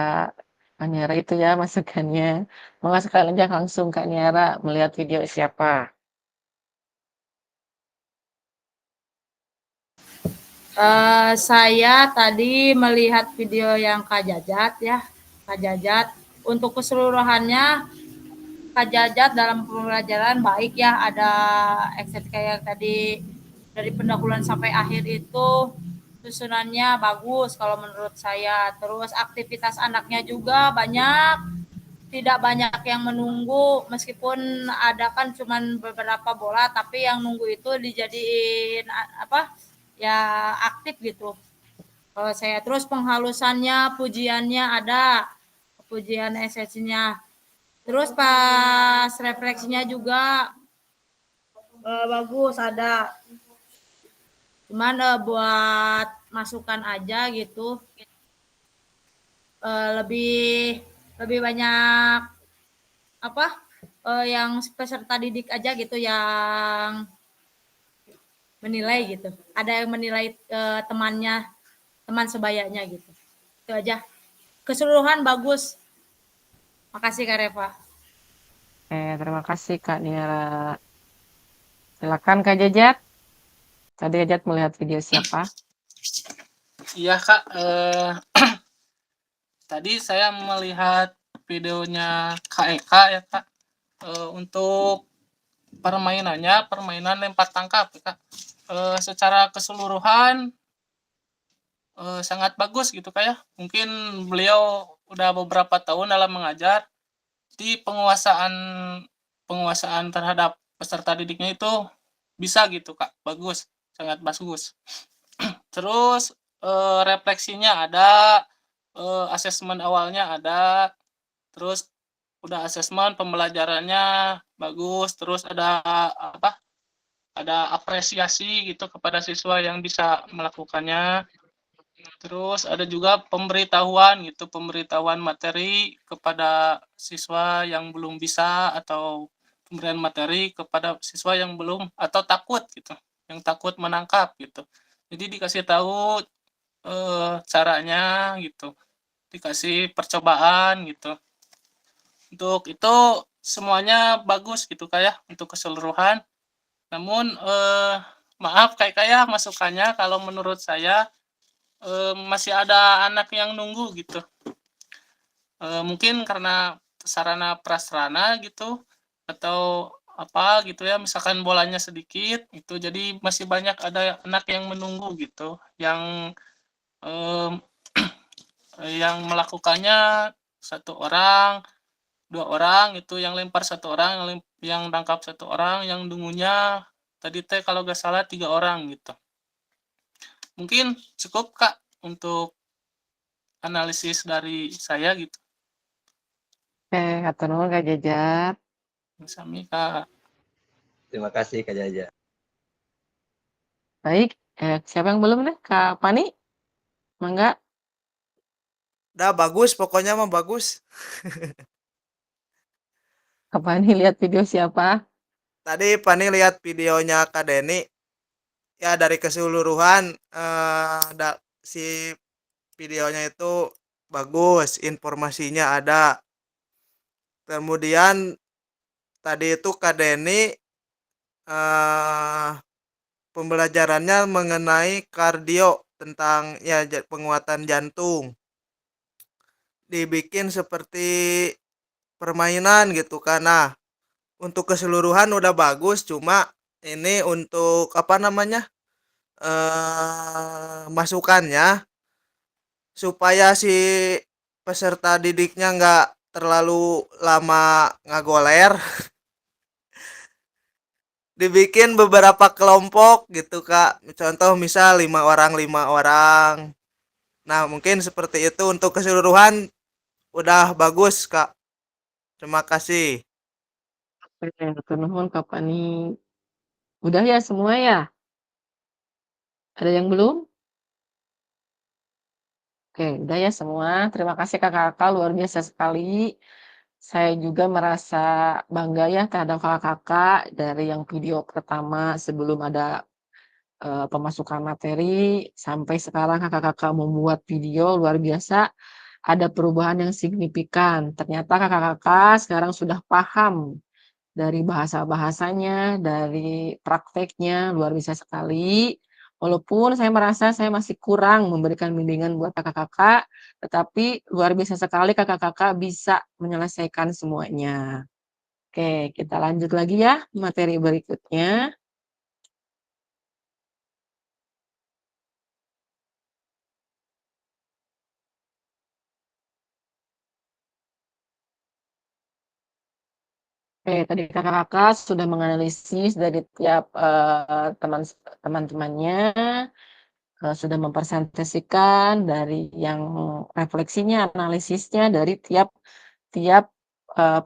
Kak Niara itu ya masukannya. Monggo sekalian aja langsung Kak Niara melihat video siapa? Saya tadi melihat video yang Kak Jajat ya, Kak Jajat. Untuk keseluruhannya Kak Jajat dalam pembelajaran baik ya, ada ekset kayak tadi dari pendahuluan sampai akhir itu susunannya bagus kalau menurut saya. Terus aktivitas anaknya juga banyak, tidak banyak yang menunggu meskipun ada kan cuman beberapa bola tapi yang nunggu itu dijadiin apa ya aktif gitu kalau saya. Terus penghalusannya pujiannya ada, pujian esensinya. Terus pas refleksinya juga bagus ada, cuman buat masukan aja gitu. Lebih lebih banyak apa yang peserta didik aja gitu yang menilai gitu. Ada yang menilai temannya, teman sebayanya gitu. Itu aja. Keseluruhan bagus. Makasih Kak Reva. Terima kasih Kak Niara. Silakan Kak Jajat. Tadi Jajat melihat video siapa? Iya Kak, tadi saya melihat videonya Kak Eka ya Kak. Untuk permainan lempar tangkap ya Kak. Secara keseluruhan sangat bagus gitu Kak ya. Mungkin beliau udah beberapa tahun dalam mengajar. Di penguasaan terhadap peserta didiknya itu bisa gitu Kak, bagus, sangat bagus. Terus refleksinya ada, asesmen awalnya ada, terus udah asesmen pembelajarannya bagus, terus ada apa? Ada apresiasi gitu kepada siswa yang bisa melakukannya. Terus ada juga pemberitahuan gitu, pemberitahuan materi kepada siswa yang belum bisa atau pemberian materi kepada siswa yang belum atau takut gitu, yang takut menangkap gitu. Jadi dikasih tahu caranya gitu, dikasih percobaan gitu. Untuk itu semuanya bagus gitu kayak untuk keseluruhan. Namun maaf kayak masukannya kalau menurut saya masih ada anak yang nunggu gitu. Mungkin karena sarana prasarana gitu atau apa gitu ya, misalkan bolanya sedikit itu jadi masih banyak ada anak yang menunggu gitu, yang yang melakukannya 1 orang, 2 orang itu yang lempar 1 orang, yang tangkap 1 orang, yang nunggunya tadi teh kalau nggak salah 3 orang gitu. Mungkin cukup Kak untuk analisis dari saya gitu. Hatur nuhun Kak Jajat. Sami Kak. Terima kasih Kak Jaja. Baik, siapa yang belum nih? Kak Pani? Mangga. Udah bagus, pokoknya mah bagus. Kak Pani lihat video siapa? Tadi Pani lihat videonya Kak Deni. Ya dari keseluruhan si videonya itu bagus, informasinya ada. Kemudian tadi itu Kak Deni pembelajarannya mengenai kardio tentang ya penguatan jantung. Dibikin seperti permainan gitu karena untuk keseluruhan udah bagus, cuma ini untuk apa namanya masukannya supaya si peserta didiknya nggak terlalu lama ngagoler. Dibikin beberapa kelompok gitu Kak, contoh misal 5 orang. Nah mungkin seperti itu untuk keseluruhan udah bagus Kak. Terima kasih. Hatur nuhun Kak Pani. Udah ya semua ya? Ada yang belum? Oke, udah ya semua. Terima kasih kakak-kakak, luar biasa sekali. Saya juga merasa bangga ya terhadap kakak-kakak dari yang video pertama sebelum ada pemasukan materi sampai sekarang kakak-kakak membuat video luar biasa. ada perubahan yang signifikan. Ternyata kakak-kakak sekarang sudah paham dari bahasa-bahasanya, dari prakteknya, luar biasa sekali. Walaupun saya merasa saya masih kurang memberikan bimbingan buat kakak-kakak, tetapi luar biasa sekali kakak-kakak bisa menyelesaikan semuanya. Oke, kita lanjut lagi ya materi berikutnya. Oke, tadi kakak-kakak sudah menganalisis dari tiap teman-temannya, sudah mempresentasikan dari yang refleksinya, analisisnya dari tiap tiap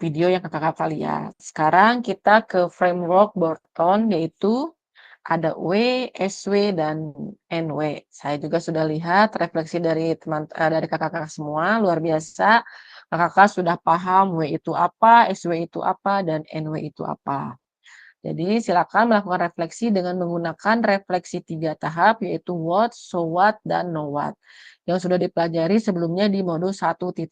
video yang kakak-kakak lihat. Sekarang kita ke framework Burton, yaitu ada W, SW, dan NW. Saya juga sudah lihat refleksi dari dari kakak-kakak semua, luar biasa. Kakak-kakak sudah paham W itu apa, SW itu apa, dan NW itu apa. Jadi silakan melakukan refleksi dengan menggunakan refleksi 3 tahap, yaitu what, so what, dan know what. Yang sudah dipelajari sebelumnya di modul 1.1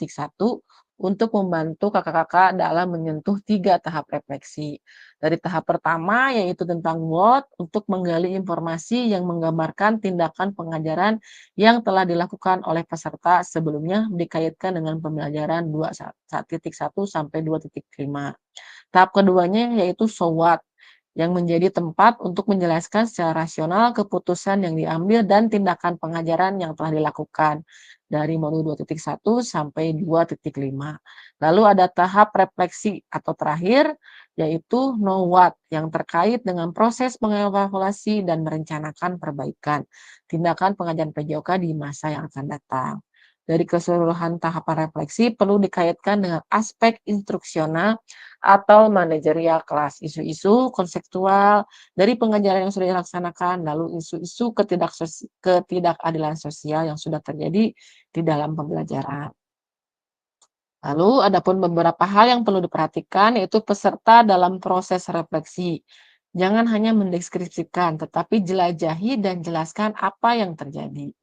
untuk membantu kakak-kakak dalam menyentuh 3 tahap refleksi. Dari tahap pertama yaitu tentang what, untuk menggali informasi yang menggambarkan tindakan pengajaran yang telah dilakukan oleh peserta sebelumnya dikaitkan dengan pembelajaran 2.1 sampai 2.5. Tahap keduanya yaitu so what, yang menjadi tempat untuk menjelaskan secara rasional keputusan yang diambil dan tindakan pengajaran yang telah dilakukan dari modul 2.1 sampai 2.5. Lalu ada tahap refleksi atau terakhir, yaitu know what, yang terkait dengan proses mengevaluasi dan merencanakan perbaikan tindakan pengajaran PJOK di masa yang akan datang. Dari keseluruhan tahapan refleksi perlu dikaitkan dengan aspek instruksional atau manajerial kelas, isu-isu konseptual dari pengajaran yang sudah dilaksanakan, lalu isu-isu ketidakadilan sosial yang sudah terjadi di dalam pembelajaran. Lalu adapun beberapa hal yang perlu diperhatikan yaitu peserta dalam proses refleksi. Jangan hanya mendeskripsikan, tetapi jelajahi dan jelaskan apa yang terjadi.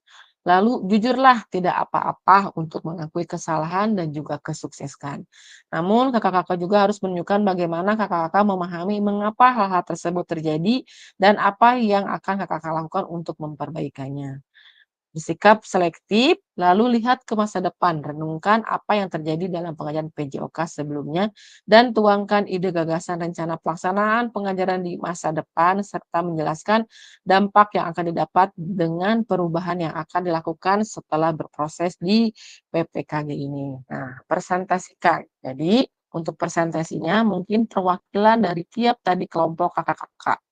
Lalu jujurlah tidak apa-apa untuk mengakui kesalahan dan juga kesuksesan. Namun kakak-kakak juga harus menunjukkan bagaimana kakak-kakak memahami mengapa hal-hal tersebut terjadi dan apa yang akan kakak-kakak lakukan untuk memperbaikannya. Bersikap selektif, lalu lihat ke masa depan, renungkan apa yang terjadi dalam pengajaran PJOK sebelumnya, dan tuangkan ide gagasan rencana pelaksanaan pengajaran di masa depan, serta menjelaskan dampak yang akan didapat dengan perubahan yang akan dilakukan setelah berproses di PPKG ini. Nah, presentasikan. Jadi, untuk presentasinya mungkin perwakilan dari tiap tadi kelompok kakak-kakak.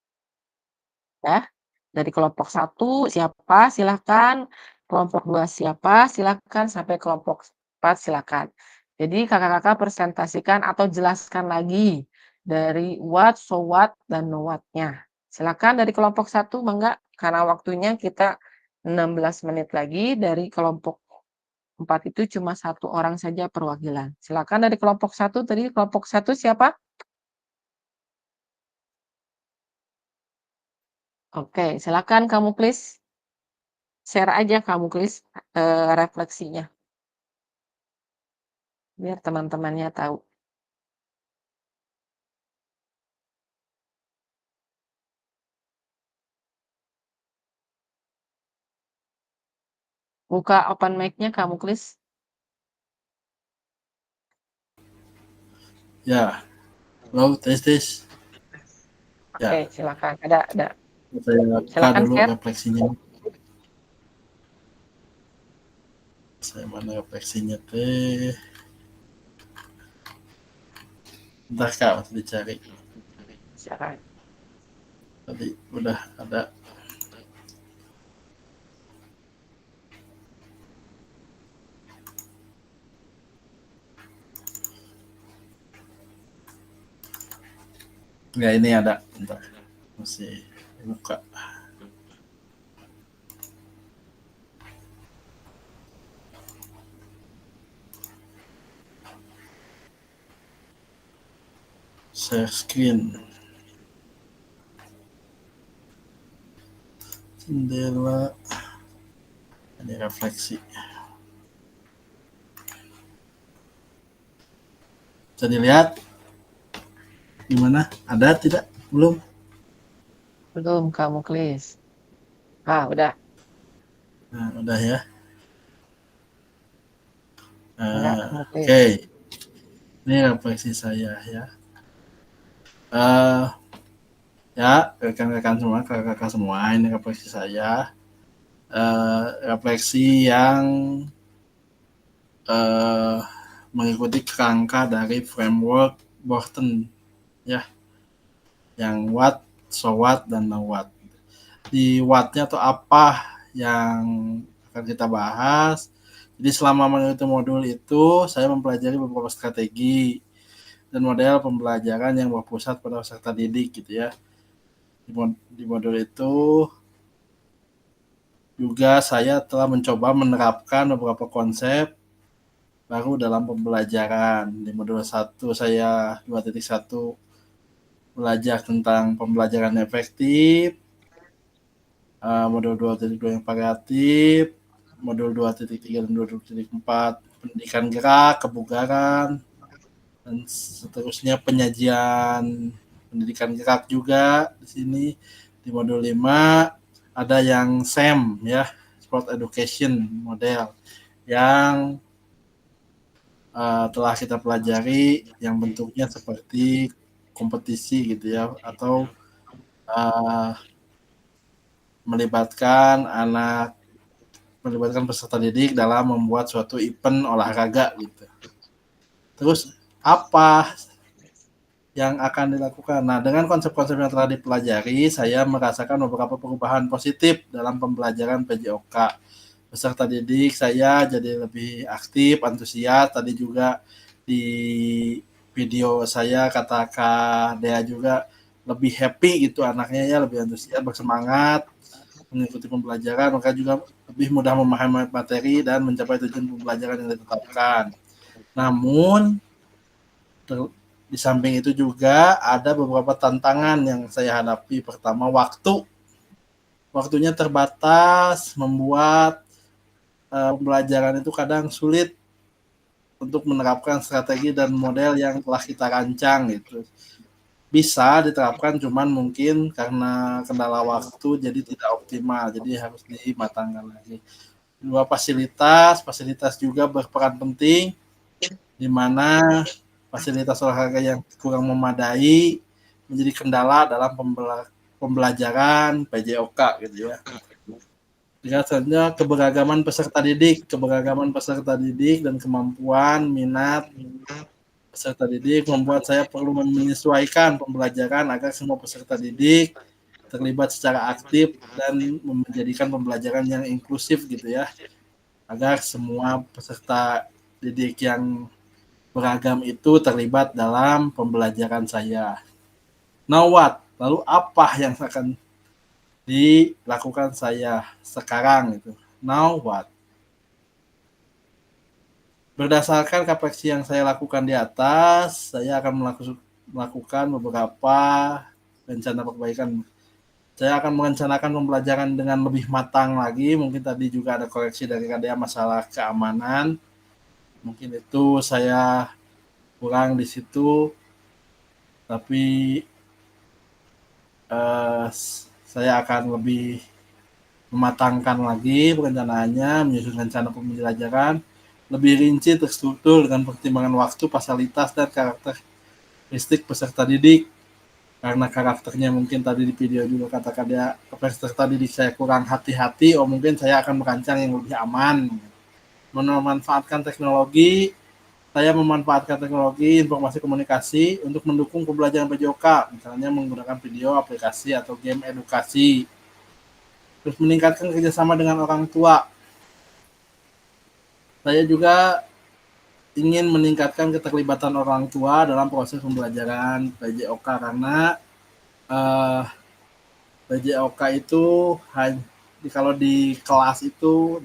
Ya. Dari kelompok 1 siapa silakan, kelompok 2 siapa silakan, sampai kelompok 4 silakan. Jadi kakak-kakak presentasikan atau jelaskan lagi dari what, so what, dan know what-nya. Silakan dari kelompok 1 mangga, karena waktunya kita 16 menit lagi, dari kelompok 4 itu cuma 1 orang saja perwakilan. Silakan dari kelompok 1 tadi, kelompok 1 siapa? Oke, silakan kamu please. Share aja kamu please refleksinya. Biar teman-temannya tahu. Buka open mic-nya kamu please. Ya, halo, tes. Oke, Ya, silakan. Ada. saya buka Silakan dulu share. refleksinya. Saya mana refleksinya teh? Bentar Kak, masih dicari. Silakan. Tadi udah ada. Enggak, ini ada. Bentar. Masih buka. Share screen. Jendela. Ini refleksi. Bisa dilihat gimana? Ada tidak? Belum? Belum kamu Klis. Udah. Nah, udah ya. Enggak kamu Oke, Klis. ini refleksi saya ya. Ya, rekan-rekan semua, kakak-kakak semua, ini refleksi saya. Refleksi yang mengikuti kerangka dari framework Borten ya, yang what, so what, dan now what. Di what-nya atau apa yang akan kita bahas. Jadi selama mengikuti modul itu saya mempelajari beberapa strategi dan model pembelajaran yang berpusat pada peserta didik gitu ya. Di modul itu juga saya telah mencoba menerapkan beberapa konsep baru dalam pembelajaran. Di modul 1 saya 2.1 belajar tentang pembelajaran efektif, modul 2.2 yang variatif, modul 2.3 dan 2.4 pendidikan gerak, kebugaran, dan seterusnya penyajian pendidikan gerak juga di sini. Di modul 5 ada yang SEM ya, Sport Education model yang telah kita pelajari, yang bentuknya seperti kompetisi gitu ya, atau melibatkan peserta didik dalam membuat suatu event olahraga gitu. Terus apa yang akan dilakukan? Nah, dengan konsep-konsep yang telah dipelajari, saya merasakan beberapa perubahan positif dalam pembelajaran PJOK. Peserta didik saya jadi lebih aktif, antusias. Tadi juga di video saya kata Kak Dea juga lebih happy gitu anaknya ya, lebih antusias, bersemangat mengikuti pembelajaran, maka juga lebih mudah memahami materi dan mencapai tujuan pembelajaran yang ditetapkan. Namun di samping itu juga ada beberapa tantangan yang saya hadapi. Pertama, waktunya terbatas, membuat pembelajaran itu kadang sulit untuk menerapkan strategi dan model yang telah kita rancang gitu. Bisa diterapkan, cuman mungkin karena kendala waktu jadi tidak optimal, jadi harus dimatangkan lagi. Dua, fasilitas juga berperan penting, di mana fasilitas olahraga yang kurang memadai menjadi kendala dalam pembelajaran PJOK gitu ya. Selanjutnya keberagaman peserta didik dan kemampuan minat peserta didik membuat saya perlu menyesuaikan pembelajaran agar semua peserta didik terlibat secara aktif dan menjadikan pembelajaran yang inklusif gitu ya, agar semua peserta didik yang beragam itu terlibat dalam pembelajaran saya. Now what? Lalu apa yang akan dilakukan saya sekarang itu? Now what? Berdasarkan refleksi yang saya lakukan di atas, saya akan melakukan beberapa rencana perbaikan. Saya akan merencanakan pembelajaran dengan lebih matang lagi. Mungkin tadi juga ada koreksi dari Kadea masalah keamanan. Mungkin itu saya kurang di situ. Tapi saya akan lebih mematangkan lagi perencanaannya, menyusun rencana pembelajaran lebih rinci, terstruktur dengan pertimbangan waktu, fasilitas, dan karakteristik peserta didik. Karena karakternya mungkin tadi di video juga katakan dia peserta didik saya kurang hati-hati, mungkin saya akan merancang yang lebih aman. Memanfaatkan teknologi, saya memanfaatkan teknologi informasi komunikasi untuk mendukung pembelajaran PJOK, misalnya menggunakan video, aplikasi, atau game edukasi. Terus meningkatkan kerjasama dengan orang tua. Saya juga ingin meningkatkan keterlibatan orang tua dalam proses pembelajaran PJOK, karena PJOK itu kalau di kelas itu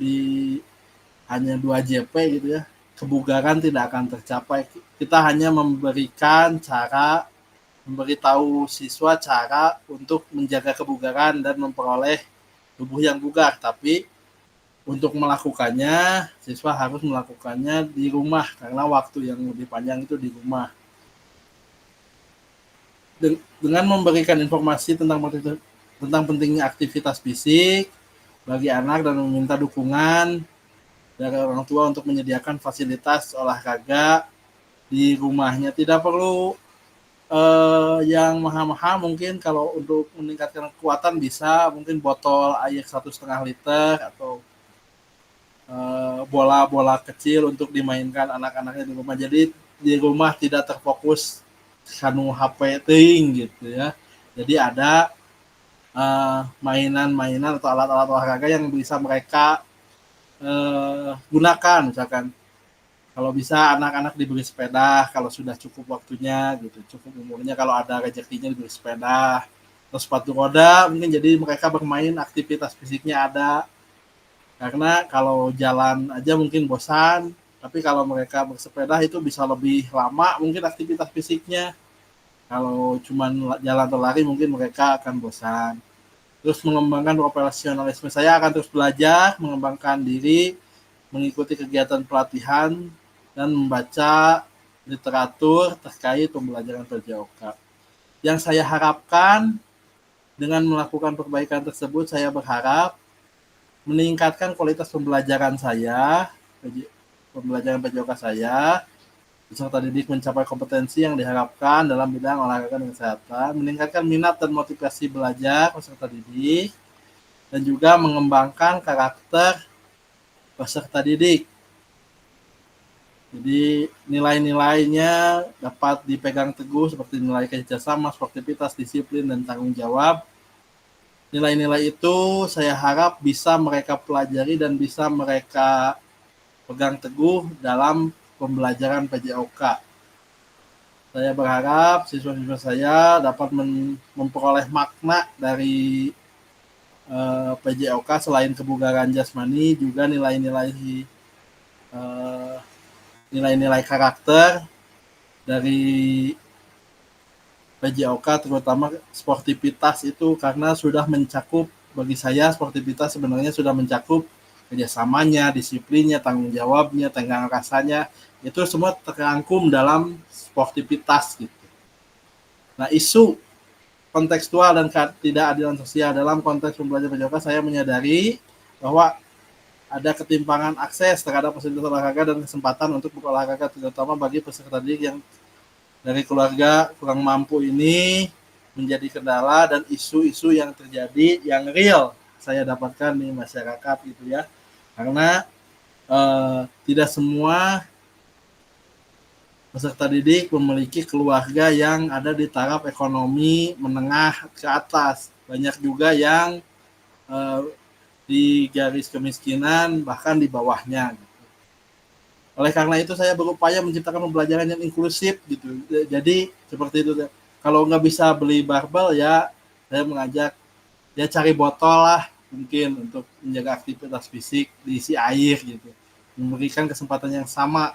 hanya 2 JP gitu ya, kebugaran tidak akan tercapai. Kita hanya memberitahu siswa cara untuk menjaga kebugaran dan memperoleh tubuh yang bugar, tapi untuk melakukannya, siswa harus melakukannya di rumah karena waktu yang lebih panjang itu di rumah. Dengan memberikan informasi tentang pentingnya aktivitas fisik bagi anak dan meminta dukungan dari orang tua untuk menyediakan fasilitas olahraga di rumahnya. Tidak perlu yang mahal-mahal, mungkin kalau untuk meningkatkan kekuatan bisa mungkin botol air 1,5 liter atau bola-bola kecil untuk dimainkan anak-anaknya di rumah. Jadi di rumah tidak terfokus kanu HP ting gitu ya. Jadi ada mainan-mainan atau alat-alat olahraga yang bisa mereka gunakan. Misalkan kalau bisa anak-anak diberi sepeda kalau sudah cukup waktunya gitu, cukup umurnya, kalau ada rezekinya diberi sepeda atau sepatu roda, mungkin jadi mereka bermain aktivitas fisiknya ada. Karena kalau jalan aja mungkin bosan, tapi kalau mereka bersepeda itu bisa lebih lama mungkin aktivitas fisiknya. Kalau cuman jalan atau lari mungkin mereka akan bosan. Terus mengembangkan profesionalisme. Saya akan terus belajar, mengembangkan diri, mengikuti kegiatan pelatihan, dan membaca literatur terkait pembelajaran PJOK. Yang saya harapkan dengan melakukan perbaikan tersebut, saya berharap meningkatkan kualitas pembelajaran saya, pembelajaran PJOK saya, peserta didik mencapai kompetensi yang diharapkan dalam bidang olahraga dan kesehatan, meningkatkan minat dan motivasi belajar peserta didik, dan juga mengembangkan karakter peserta didik. Jadi nilai-nilainya dapat dipegang teguh seperti nilai kerjasama, sportivitas, disiplin, dan tanggung jawab. Nilai-nilai itu saya harap bisa mereka pelajari dan bisa mereka pegang teguh dalam pembelajaran PJOK. Saya berharap siswa-siswa saya dapat memperoleh makna dari PJOK selain kebugaran jasmani, juga nilai-nilai karakter dari PJOK, terutama sportivitas itu, karena sudah mencakup, bagi saya sportivitas sebenarnya sudah mencakup kerjasamanya, disiplinnya, tanggung jawabnya, tenggang rasanya, itu semua terangkum dalam sportivitas gitu. Nah, isu kontekstual dan ketidakadilan sosial dalam konteks pembelajaran PJOK, saya menyadari bahwa ada ketimpangan akses terhadap fasilitas olahraga dan kesempatan untuk berolahraga, terutama bagi peserta didik yang dari keluarga kurang mampu ini menjadi kendala dan isu-isu yang terjadi yang real saya dapatkan di masyarakat gitu ya. Karena tidak semua peserta didik memiliki keluarga yang ada di taraf ekonomi menengah ke atas. Banyak juga yang di garis kemiskinan bahkan di bawahnya. Oleh karena itu saya berupaya menciptakan pembelajaran yang inklusif gitu. Jadi seperti itu. Kalau nggak bisa beli barbel ya saya mengajak ya cari botol lah mungkin untuk menjaga aktivitas fisik, diisi air gitu. Memberikan kesempatan yang sama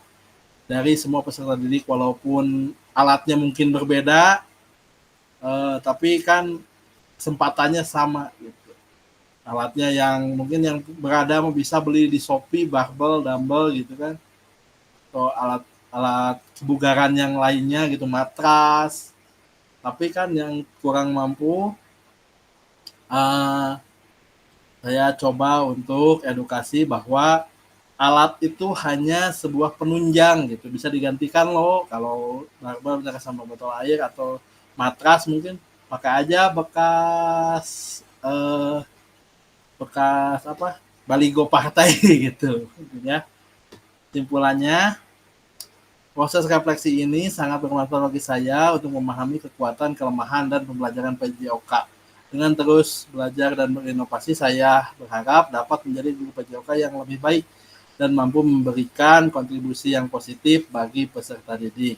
dari semua peserta didik walaupun alatnya mungkin berbeda, tapi kan kesempatannya sama gitu. Alatnya yang mungkin yang berada bisa beli di Shopee, barbel, dumbbell gitu kan. Atau alat kebugaran yang lainnya gitu, matras. Tapi kan yang kurang mampu saya coba untuk edukasi bahwa alat itu hanya sebuah penunjang gitu, bisa digantikan loh. Kalau barbel bisa sama botol air atau matras mungkin pakai aja bekas apa baligo partai gitu ya. Simpulannya, proses refleksi ini sangat bermanfaat bagi saya untuk memahami kekuatan, kelemahan, dan pembelajaran PJOK. Dengan terus belajar dan berinovasi, saya berharap dapat menjadi guru PJOK yang lebih baik dan mampu memberikan kontribusi yang positif bagi peserta didik.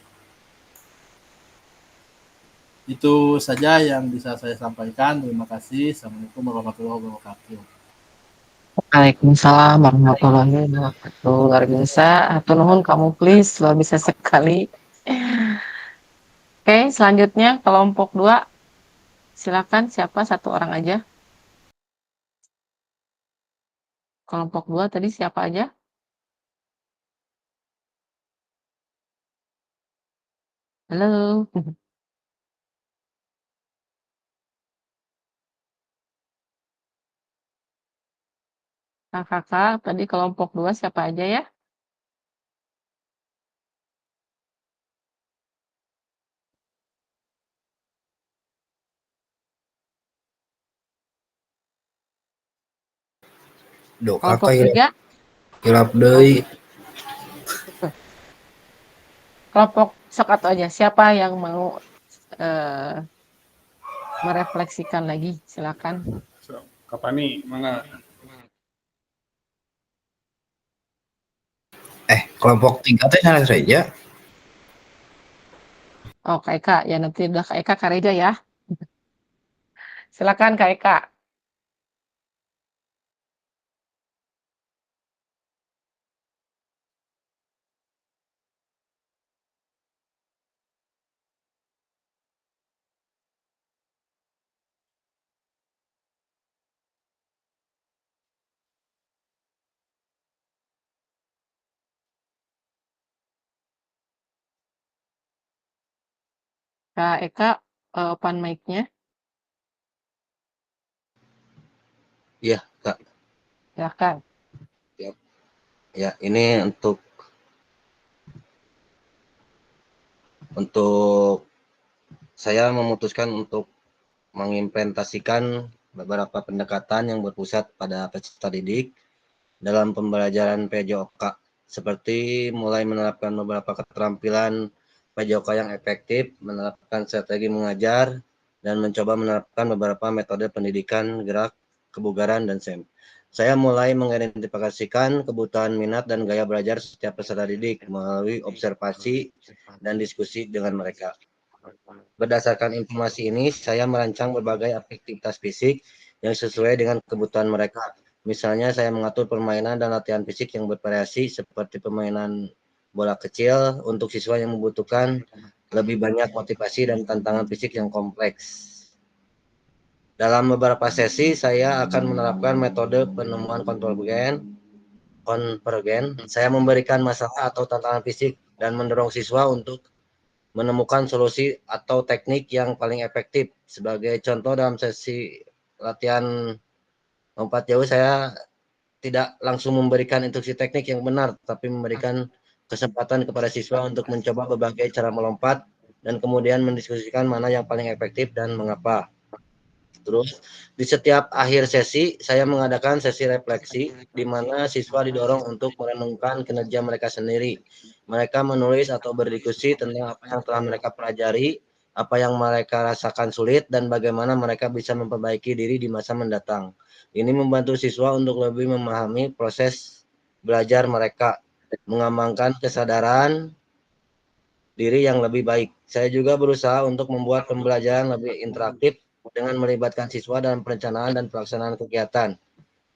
Itu saja yang bisa saya sampaikan. Terima kasih. Assalamualaikum warahmatullahi wabarakatuh. Waalaikumsalam warahmatullahi wabarakatuh. Luar biasa. Atur nuhun kamu please, luar biasa sekali. Oke, selanjutnya kelompok 2. Silakan siapa satu orang aja. Kelompok 2 tadi siapa aja? Halo? Kakak, tadi kelompok 2 siapa aja ya? Duh, Kelompok kakak 3? hilap deui. Kelompok sok atuh aja, siapa yang mau merefleksikan lagi? Silakan. Kapani, mangga. Kelompok 3 teh sana saja. Oh, Kak Eka, ya nanti udah Kak Eka Kareja ya. Silakan Kak Eka. Kak Eka, open mic-nya. Iya, Kak. Silakan. Ya, ini untuk saya memutuskan untuk mengimplementasikan beberapa pendekatan yang berpusat pada peserta didik dalam pembelajaran PJOK, seperti mulai menerapkan beberapa keterampilan PJOK yang efektif, menerapkan strategi mengajar, dan mencoba menerapkan beberapa metode pendidikan gerak, kebugaran, dan SEM. Saya mulai mengidentifikasikan kebutuhan minat dan gaya belajar setiap peserta didik melalui observasi dan diskusi dengan mereka. Berdasarkan informasi ini, saya merancang berbagai aktivitas fisik yang sesuai dengan kebutuhan mereka. Misalnya, saya mengatur permainan dan latihan fisik yang bervariasi seperti permainan bola kecil untuk siswa yang membutuhkan lebih banyak motivasi dan tantangan fisik yang kompleks. Dalam beberapa sesi, saya akan menerapkan metode penemuan konvergen. Saya memberikan masalah atau tantangan fisik dan mendorong siswa untuk menemukan solusi atau teknik yang paling efektif. Sebagai contoh, dalam sesi latihan lompat jauh, saya tidak langsung memberikan instruksi teknik yang benar, tapi memberikan kesempatan kepada siswa untuk mencoba berbagai cara melompat dan kemudian mendiskusikan mana yang paling efektif dan mengapa. Terus, di setiap akhir sesi, saya mengadakan sesi refleksi, di mana siswa didorong untuk merenungkan kinerja mereka sendiri. Mereka menulis atau berdiskusi tentang apa yang telah mereka pelajari, apa yang mereka rasakan sulit, dan bagaimana mereka bisa memperbaiki diri di masa mendatang. Ini membantu siswa untuk lebih memahami proses belajar mereka, mengembangkan kesadaran diri yang lebih baik. Saya juga berusaha untuk membuat pembelajaran lebih interaktif dengan melibatkan siswa dalam perencanaan dan pelaksanaan kegiatan.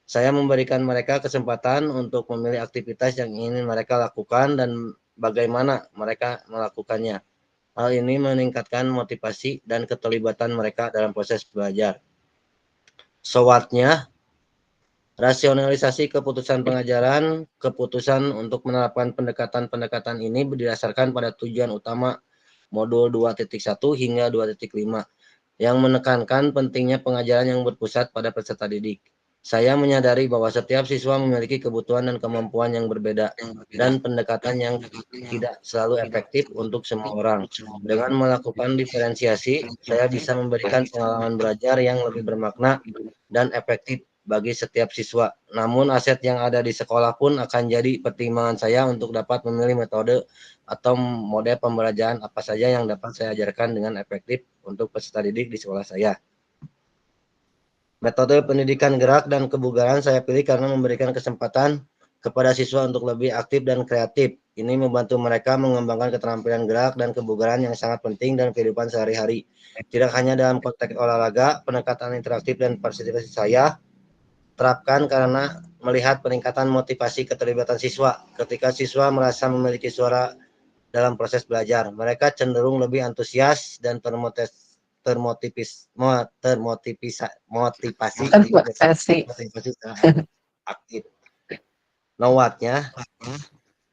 Saya memberikan mereka kesempatan untuk memilih aktivitas yang ingin mereka lakukan dan bagaimana mereka melakukannya. Hal ini meningkatkan motivasi dan keterlibatan mereka dalam proses belajar. SWOT-nya, rasionalisasi keputusan pengajaran. Keputusan untuk menerapkan pendekatan-pendekatan ini berdasarkan pada tujuan utama modul 2.1 hingga 2.5 yang menekankan pentingnya pengajaran yang berpusat pada peserta didik. Saya menyadari bahwa setiap siswa memiliki kebutuhan dan kemampuan yang berbeda dan pendekatan yang tidak selalu efektif untuk semua orang. Dengan melakukan diferensiasi, saya bisa memberikan pengalaman belajar yang lebih bermakna dan efektif bagi setiap siswa. Namun aset yang ada di sekolah pun akan jadi pertimbangan saya untuk dapat memilih metode atau model pembelajaran apa saja yang dapat saya ajarkan dengan efektif untuk peserta didik di sekolah saya. Metode pendidikan gerak dan kebugaran saya pilih karena memberikan kesempatan kepada siswa untuk lebih aktif dan kreatif. Ini membantu mereka mengembangkan keterampilan gerak dan kebugaran yang sangat penting dalam kehidupan sehari-hari. Tidak hanya dalam konteks olahraga, pendekatan interaktif dan partisipasi saya terapkan karena melihat peningkatan motivasi keterlibatan siswa. Ketika siswa merasa memiliki suara dalam proses belajar, mereka cenderung lebih antusias dan motivasi aktif. NOWAT-nya,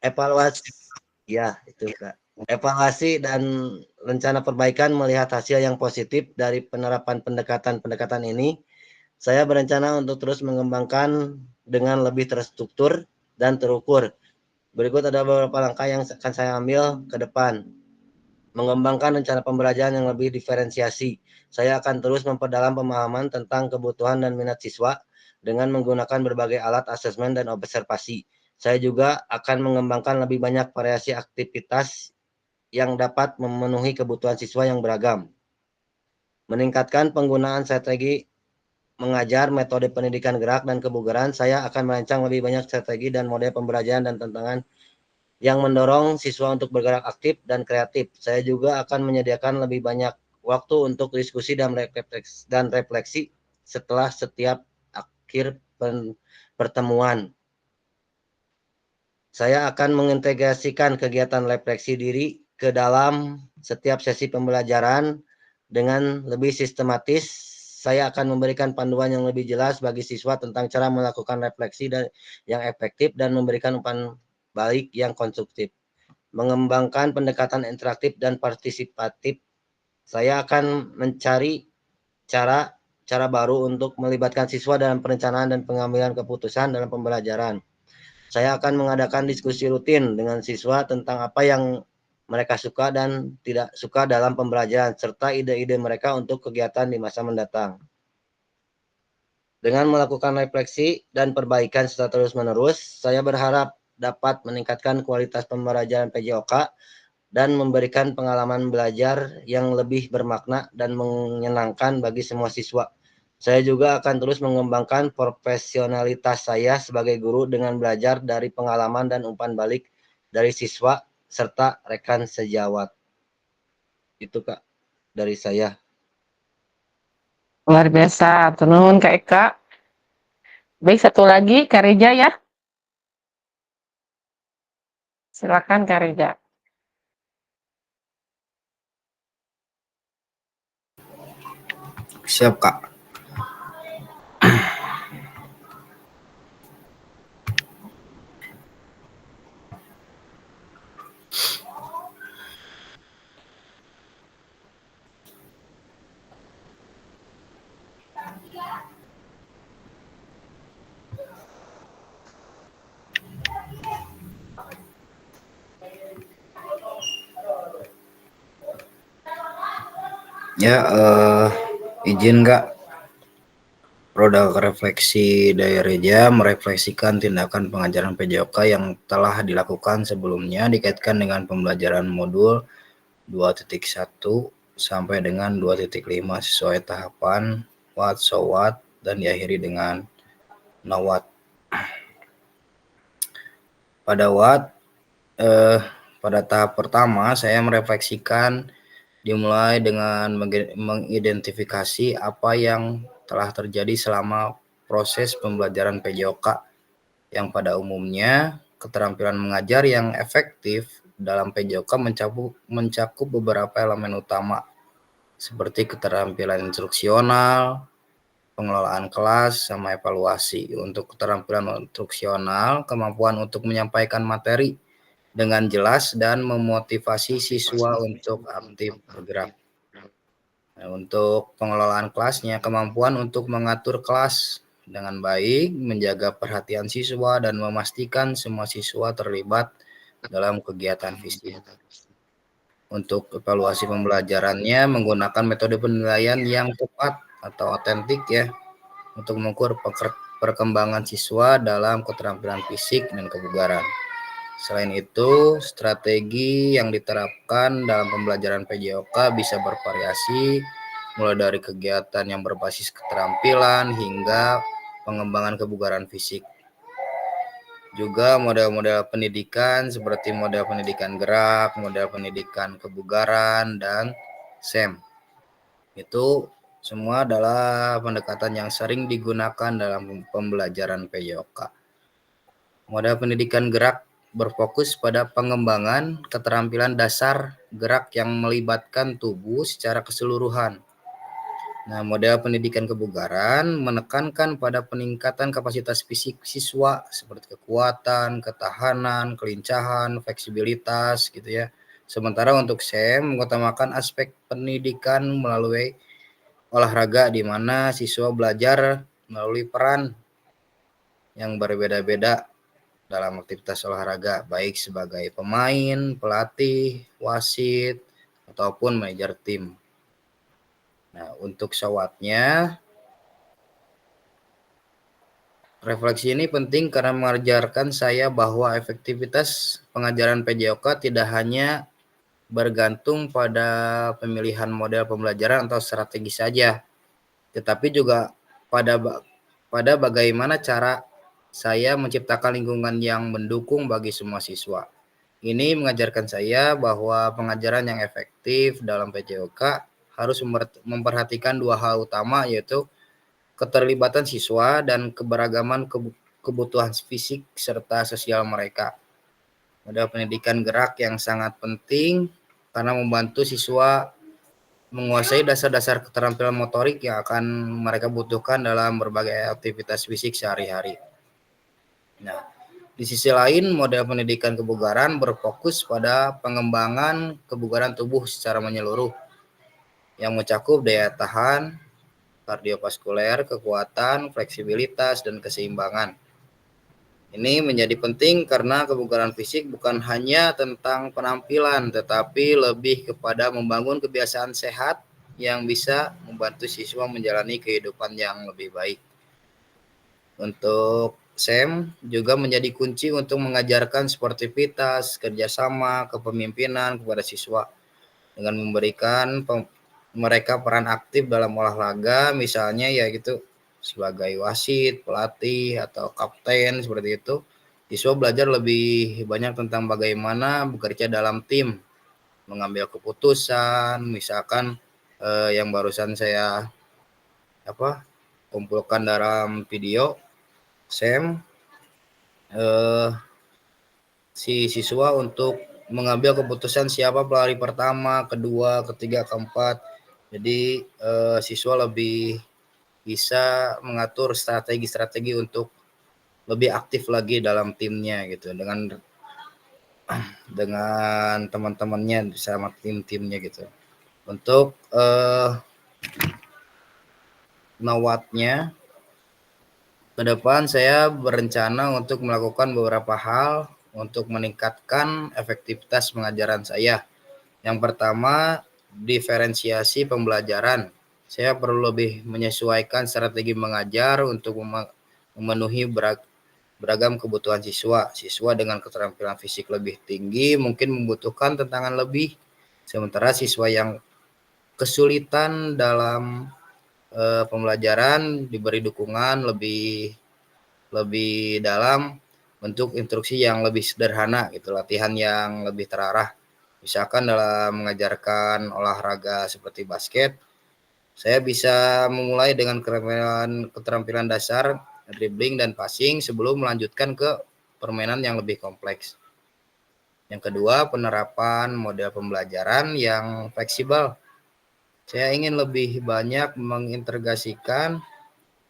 evaluasi, ya itu Kak. Evaluasi dan rencana perbaikan melihat hasil yang positif dari penerapan pendekatan ini. Saya berencana untuk terus mengembangkan dengan lebih terstruktur dan terukur. Berikut ada beberapa langkah yang akan saya ambil ke depan. Mengembangkan rencana pembelajaran yang lebih diferensiasi. Saya akan terus memperdalam pemahaman tentang kebutuhan dan minat siswa dengan menggunakan berbagai alat asesmen dan observasi. Saya juga akan mengembangkan lebih banyak variasi aktivitas yang dapat memenuhi kebutuhan siswa yang beragam. Meningkatkan penggunaan strategi mengajar, metode pendidikan gerak dan kebugaran. Saya akan merancang lebih banyak strategi dan model pembelajaran dan tantangan yang mendorong siswa untuk bergerak aktif dan kreatif. Saya juga akan menyediakan lebih banyak waktu untuk diskusi dan refleksi setelah setiap akhir pertemuan. Saya akan mengintegrasikan kegiatan refleksi diri ke dalam setiap sesi pembelajaran dengan lebih sistematis. Saya akan memberikan panduan yang lebih jelas bagi siswa tentang cara melakukan refleksi yang efektif dan memberikan umpan balik yang konstruktif. Mengembangkan pendekatan interaktif dan partisipatif. Saya akan mencari cara baru untuk melibatkan siswa dalam perencanaan dan pengambilan keputusan dalam pembelajaran. Saya akan mengadakan diskusi rutin dengan siswa tentang apa yang mereka suka dan tidak suka dalam pembelajaran, serta ide-ide mereka untuk kegiatan di masa mendatang. Dengan melakukan refleksi dan perbaikan secara terus-menerus, saya berharap dapat meningkatkan kualitas pembelajaran PJOK dan memberikan pengalaman belajar yang lebih bermakna dan menyenangkan bagi semua siswa. Saya juga akan terus mengembangkan profesionalitas saya sebagai guru dengan belajar dari pengalaman dan umpan balik dari siswa serta rekan sejawat. Itu Kak dari saya. Luar biasa, turun Kak Eka. Baik, satu lagi Kak Reja ya. Silakan Kak Reja. Siap Kak. Ya, izin Kak. Roda refleksi dari Reja merefleksikan tindakan pengajaran PJOK yang telah dilakukan sebelumnya dikaitkan dengan pembelajaran modul 2.1 sampai dengan 2.5 sesuai tahapan what, so what, dan diakhiri dengan NOWAT. Pada what, pada tahap pertama saya merefleksikan dimulai dengan mengidentifikasi apa yang telah terjadi selama proses pembelajaran PJOK yang pada umumnya keterampilan mengajar yang efektif dalam PJOK mencakup beberapa elemen utama seperti keterampilan instruksional, pengelolaan kelas, sama evaluasi. Untuk keterampilan instruksional, kemampuan untuk menyampaikan materi dengan jelas dan memotivasi siswa untuk aktif bergerak. Nah, untuk pengelolaan kelasnya, kemampuan untuk mengatur kelas dengan baik, menjaga perhatian siswa, dan memastikan semua siswa terlibat dalam kegiatan fisik. Untuk evaluasi pembelajarannya, menggunakan metode penilaian yang tepat atau otentik ya, untuk mengukur perkembangan siswa dalam keterampilan fisik dan kebugaran. Selain itu, strategi yang diterapkan dalam pembelajaran PJOK bisa bervariasi, mulai dari kegiatan yang berbasis keterampilan hingga pengembangan kebugaran fisik. Juga model-model pendidikan seperti model pendidikan gerak, model pendidikan kebugaran, dan SEM. Itu semua adalah pendekatan yang sering digunakan dalam pembelajaran PJOK. Model pendidikan gerak berfokus pada pengembangan keterampilan dasar gerak yang melibatkan tubuh secara keseluruhan. Nah, model pendidikan kebugaran menekankan pada peningkatan kapasitas fisik siswa seperti kekuatan, ketahanan, kelincahan, fleksibilitas gitu ya. Sementara untuk SEM mengutamakan aspek pendidikan melalui olahraga di mana siswa belajar melalui peran yang berbeda-beda dalam aktivitas olahraga, baik sebagai pemain, pelatih, wasit, ataupun manajer tim. Nah, untuk SWOT-nya, refleksi ini penting karena mengajarkan saya bahwa efektivitas pengajaran PJOK tidak hanya bergantung pada pemilihan model pembelajaran atau strategi saja, tetapi juga pada bagaimana cara saya menciptakan lingkungan yang mendukung bagi semua siswa. Ini mengajarkan saya bahwa pengajaran yang efektif dalam PJOK harus memperhatikan dua hal utama, yaitu keterlibatan siswa dan keberagaman kebutuhan fisik serta sosial mereka. Model pendidikan gerak yang sangat penting karena membantu siswa menguasai dasar-dasar keterampilan motorik yang akan mereka butuhkan dalam berbagai aktivitas fisik sehari-hari. Nah, di sisi lain, model pendidikan kebugaran berfokus pada pengembangan kebugaran tubuh secara menyeluruh yang mencakup daya tahan, kardiovaskuler, kekuatan, fleksibilitas, dan keseimbangan. Ini menjadi penting karena kebugaran fisik bukan hanya tentang penampilan, tetapi lebih kepada membangun kebiasaan sehat yang bisa membantu siswa menjalani kehidupan yang lebih baik. Untuk SEM juga menjadi kunci untuk mengajarkan sportivitas, kerjasama, kepemimpinan kepada siswa dengan memberikan mereka peran aktif dalam olahraga, misalnya ya gitu sebagai wasit, pelatih, atau kapten seperti itu. Siswa belajar lebih banyak tentang bagaimana bekerja dalam tim, mengambil keputusan, misalkan yang barusan saya kumpulkan dalam video SEM, si siswa untuk mengambil keputusan siapa pelari pertama, kedua, ketiga, keempat. Jadi siswa lebih bisa mengatur strategi-strategi untuk lebih aktif lagi dalam timnya gitu, dengan teman-temannya bersama tim-timnya gitu. Untuk NAWAT-nya, ke depan saya berencana untuk melakukan beberapa hal untuk meningkatkan efektivitas pengajaran saya. Yang pertama, diferensiasi pembelajaran. Saya perlu lebih menyesuaikan strategi mengajar untuk memenuhi beragam kebutuhan siswa. Siswa dengan keterampilan fisik lebih tinggi mungkin membutuhkan tantangan lebih, sementara siswa yang kesulitan dalam pembelajaran diberi dukungan lebih dalam bentuk instruksi yang lebih sederhana gitu, latihan yang lebih terarah. Misalkan dalam mengajarkan olahraga seperti basket, saya bisa memulai dengan keterampilan dasar, dribbling dan passing sebelum melanjutkan ke permainan yang lebih kompleks. Yang kedua, penerapan model pembelajaran yang fleksibel. Saya ingin lebih banyak mengintegrasikan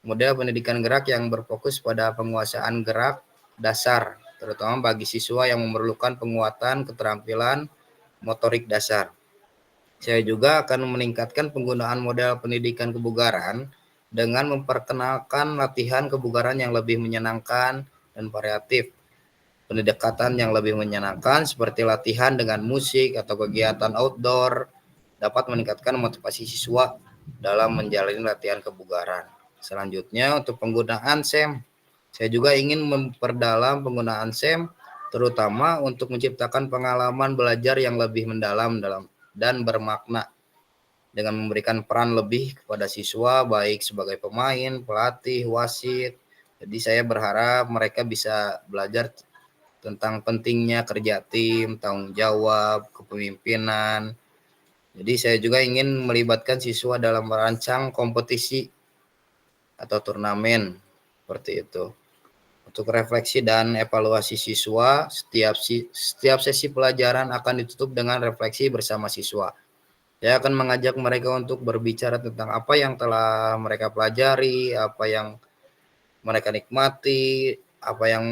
model pendidikan gerak yang berfokus pada penguasaan gerak dasar, terutama bagi siswa yang memerlukan penguatan keterampilan motorik dasar. Saya juga akan meningkatkan penggunaan model pendidikan kebugaran dengan memperkenalkan latihan kebugaran yang lebih menyenangkan dan variatif. Pendekatan yang lebih menyenangkan seperti latihan dengan musik atau kegiatan outdoor dapat meningkatkan motivasi siswa dalam menjalani latihan kebugaran. Selanjutnya, untuk penggunaan SEM, saya juga ingin memperdalam penggunaan SEM, terutama untuk menciptakan pengalaman belajar yang lebih mendalam dan bermakna, dengan memberikan peran lebih kepada siswa, baik sebagai pemain, pelatih, wasit. Jadi saya berharap mereka bisa belajar tentang pentingnya kerja tim, tanggung jawab, kepemimpinan. Jadi saya juga ingin melibatkan siswa dalam merancang kompetisi atau turnamen seperti itu. Untuk refleksi dan evaluasi siswa, setiap sesi pelajaran akan ditutup dengan refleksi bersama siswa. Saya akan mengajak mereka untuk berbicara tentang apa yang telah mereka pelajari, apa yang mereka nikmati, apa yang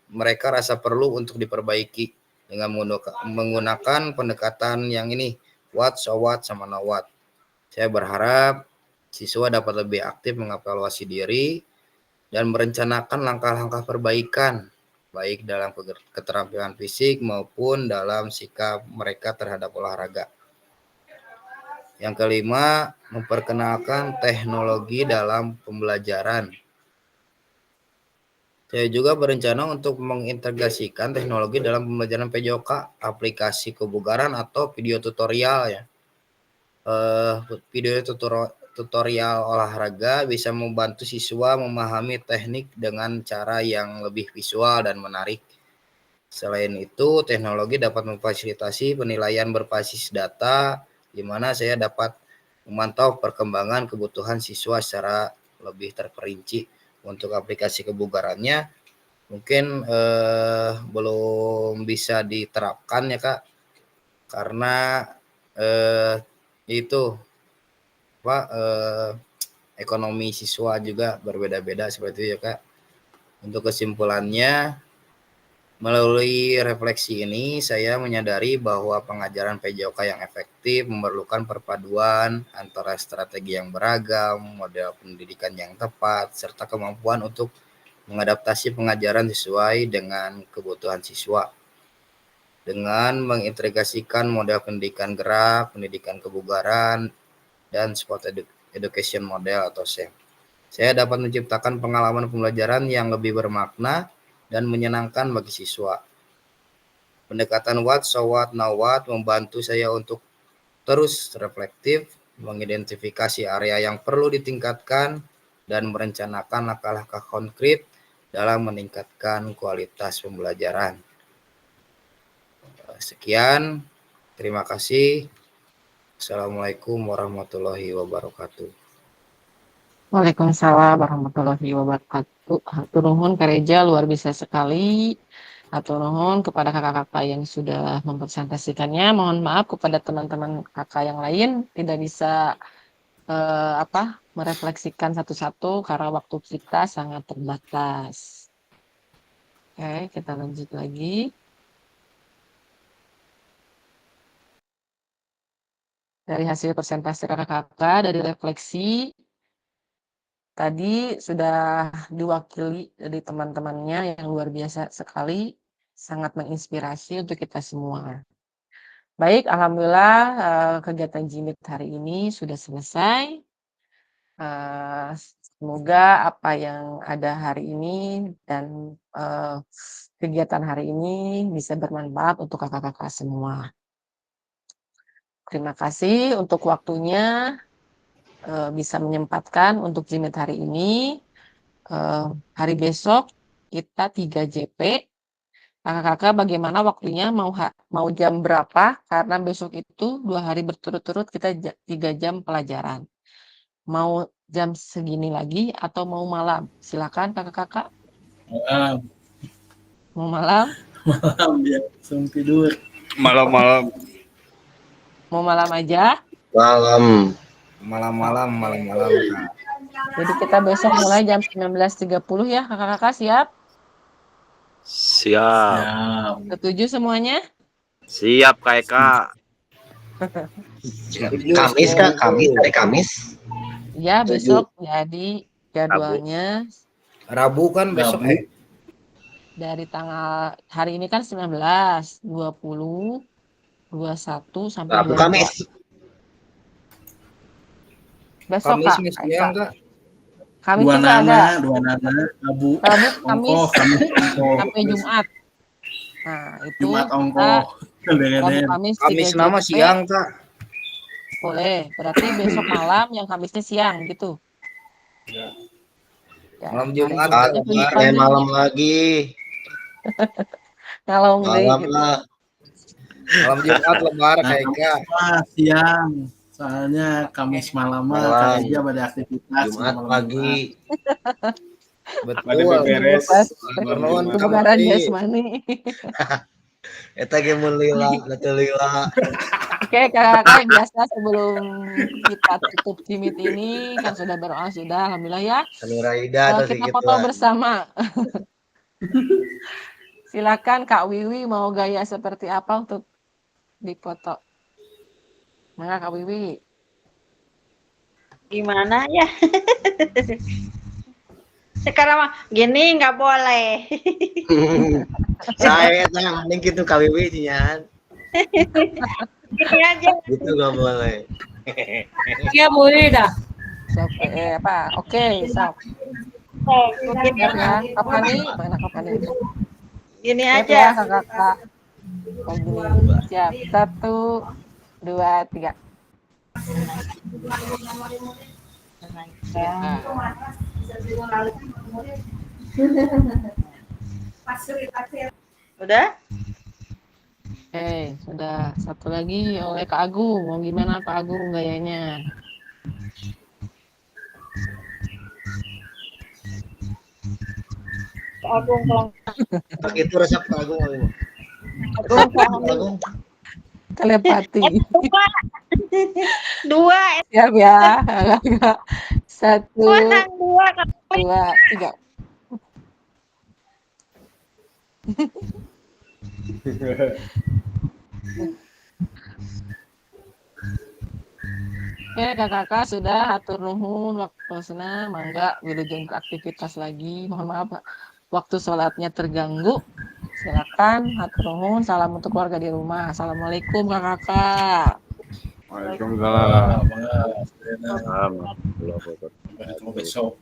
mereka rasa perlu untuk diperbaiki dengan menggunakan pendekatan yang ini, what, so what, sama no what. Saya berharap siswa dapat lebih aktif mengevaluasi diri dan merencanakan langkah-langkah perbaikan, baik dalam keterampilan fisik maupun dalam sikap mereka terhadap olahraga. Yang kelima, memperkenalkan teknologi dalam pembelajaran. Saya juga berencana untuk mengintegrasikan teknologi dalam pembelajaran PJOK, aplikasi kebugaran atau video tutorial ya. Video tutorial olahraga bisa membantu siswa memahami teknik dengan cara yang lebih visual dan menarik. Selain itu, teknologi dapat memfasilitasi penilaian berbasis data, di mana saya dapat memantau perkembangan kebutuhan siswa secara lebih terperinci. Untuk aplikasi kebugarannya mungkin belum bisa diterapkan ya Kak, karena itu ekonomi siswa juga berbeda-beda seperti itu ya Kak. Untuk kesimpulannya, melalui refleksi ini, saya menyadari bahwa pengajaran PJOK yang efektif memerlukan perpaduan antara strategi yang beragam, model pendidikan yang tepat, serta kemampuan untuk mengadaptasi pengajaran sesuai dengan kebutuhan siswa. Dengan mengintegrasikan model pendidikan gerak, pendidikan kebugaran, dan sport education model atau SEM, saya dapat menciptakan pengalaman pembelajaran yang lebih bermakna dan menyenangkan bagi siswa. Pendekatan what, so what, now what membantu saya untuk terus reflektif, mengidentifikasi area yang perlu ditingkatkan, dan merencanakan langkah-langkah konkret dalam meningkatkan kualitas pembelajaran. Sekian, terima kasih. Assalamualaikum warahmatullahi wabarakatuh. Waalaikumsalam warahmatullahi wabarakatuh. Hatur nuhun Kareja, luar biasa sekali. Hatur nuhun kepada kakak-kakak yang sudah mempresentasikannya. Mohon maaf kepada teman-teman kakak yang lain tidak bisa merefleksikan satu-satu karena waktu kita sangat terbatas. Oke, kita lanjut lagi. Dari hasil presentasi kakak-kakak, dari refleksi, tadi sudah diwakili dari teman-temannya yang luar biasa sekali, sangat menginspirasi untuk kita semua. Baik, alhamdulillah kegiatan JIMIT hari ini sudah selesai. Semoga apa yang ada hari ini dan kegiatan hari ini bisa bermanfaat untuk kakak-kakak semua. Terima kasih untuk waktunya. Bisa menyempatkan untuk JIMIT hari ini. Hari besok kita 3 JP. Kakak-kakak bagaimana waktunya, mau jam berapa? Karena besok itu 2 hari berturut-turut kita 3 jam pelajaran. Mau jam segini lagi atau mau malam? Silakan kakak-kakak. Malam. Mau malam? Malam biar langsung tidur. Malam-malam. Mau malam aja? Malam. Malam-malam. Jadi kita besok mulai jam 19.30 ya kakak-kakak, siap? Siap. Setuju semuanya? Siap Kak Eka. Kamis Kak, hari Kamis. Ya, besok jadi jadwalnya Rabu kan besok dari tanggal hari ini kan 19, 20, 21 sampai Rabu 22. Kamis. Besok Kamis Kak. siang Kak. Kamis Dua juga ada. nana, Rabu, Kamis, ongkoh. sampai Jumat. Nah, itu Jumat kita ongkoh. Rabu Kamis 3 Kamis nama JP. siang Kak. Boleh, berarti besok malam yang Kamisnya siang gitu. Ya, Malam hari Jumat Jumatnya pagi. Malam lagi. Kalau Malam gitu. lah. Malam Jumat lebar kayak Kak. Siang. Soalnya Kamis malam mah aja pada aktivitas. Jumat pagi. Betul. beres. Kebugaran jasmani. Eta ge mun lila, Oke, kakak biasa sebelum kita tutup Jimit ini kan sudah berdoa sudah, alhamdulillah ya. Anu Raida atau Kita gitu foto bersama. Silakan Kak Wiwi mau gaya seperti apa untuk dipoto. Maka Kak Wiwi. Gimana ya? Sekarang mah gini nggak boleh. Saya tanya mending gitu KWW cian. Gini aja. Gitu gak boleh. Iya, boleh dah. Apa? Oke, sok. Gini Siap ya. Kapani, mana Kapani? Gini Siap aja. ya, kakak. Kayak gini. Siap. 1, 2, 3. Udah? Oke, sudah. Satu lagi oleh Kak Agung. Mau gimana Kak Agung gayanya? Kak Agung tolong. Itu resep Kak Agung. Agung. Telepati. Dua. Siap ya. 1, Menang 2. 2, 3. Ya kakak sudah hatur nuhun waktosna mangga wilujeng beraktivitas lagi. Mohon maaf waktu sholatnya terganggu. Silakan hatur nuhun. Salam untuk keluarga di rumah. Assalamualaikum kakak. Waalaikumsalam. Sampai ketemu besok.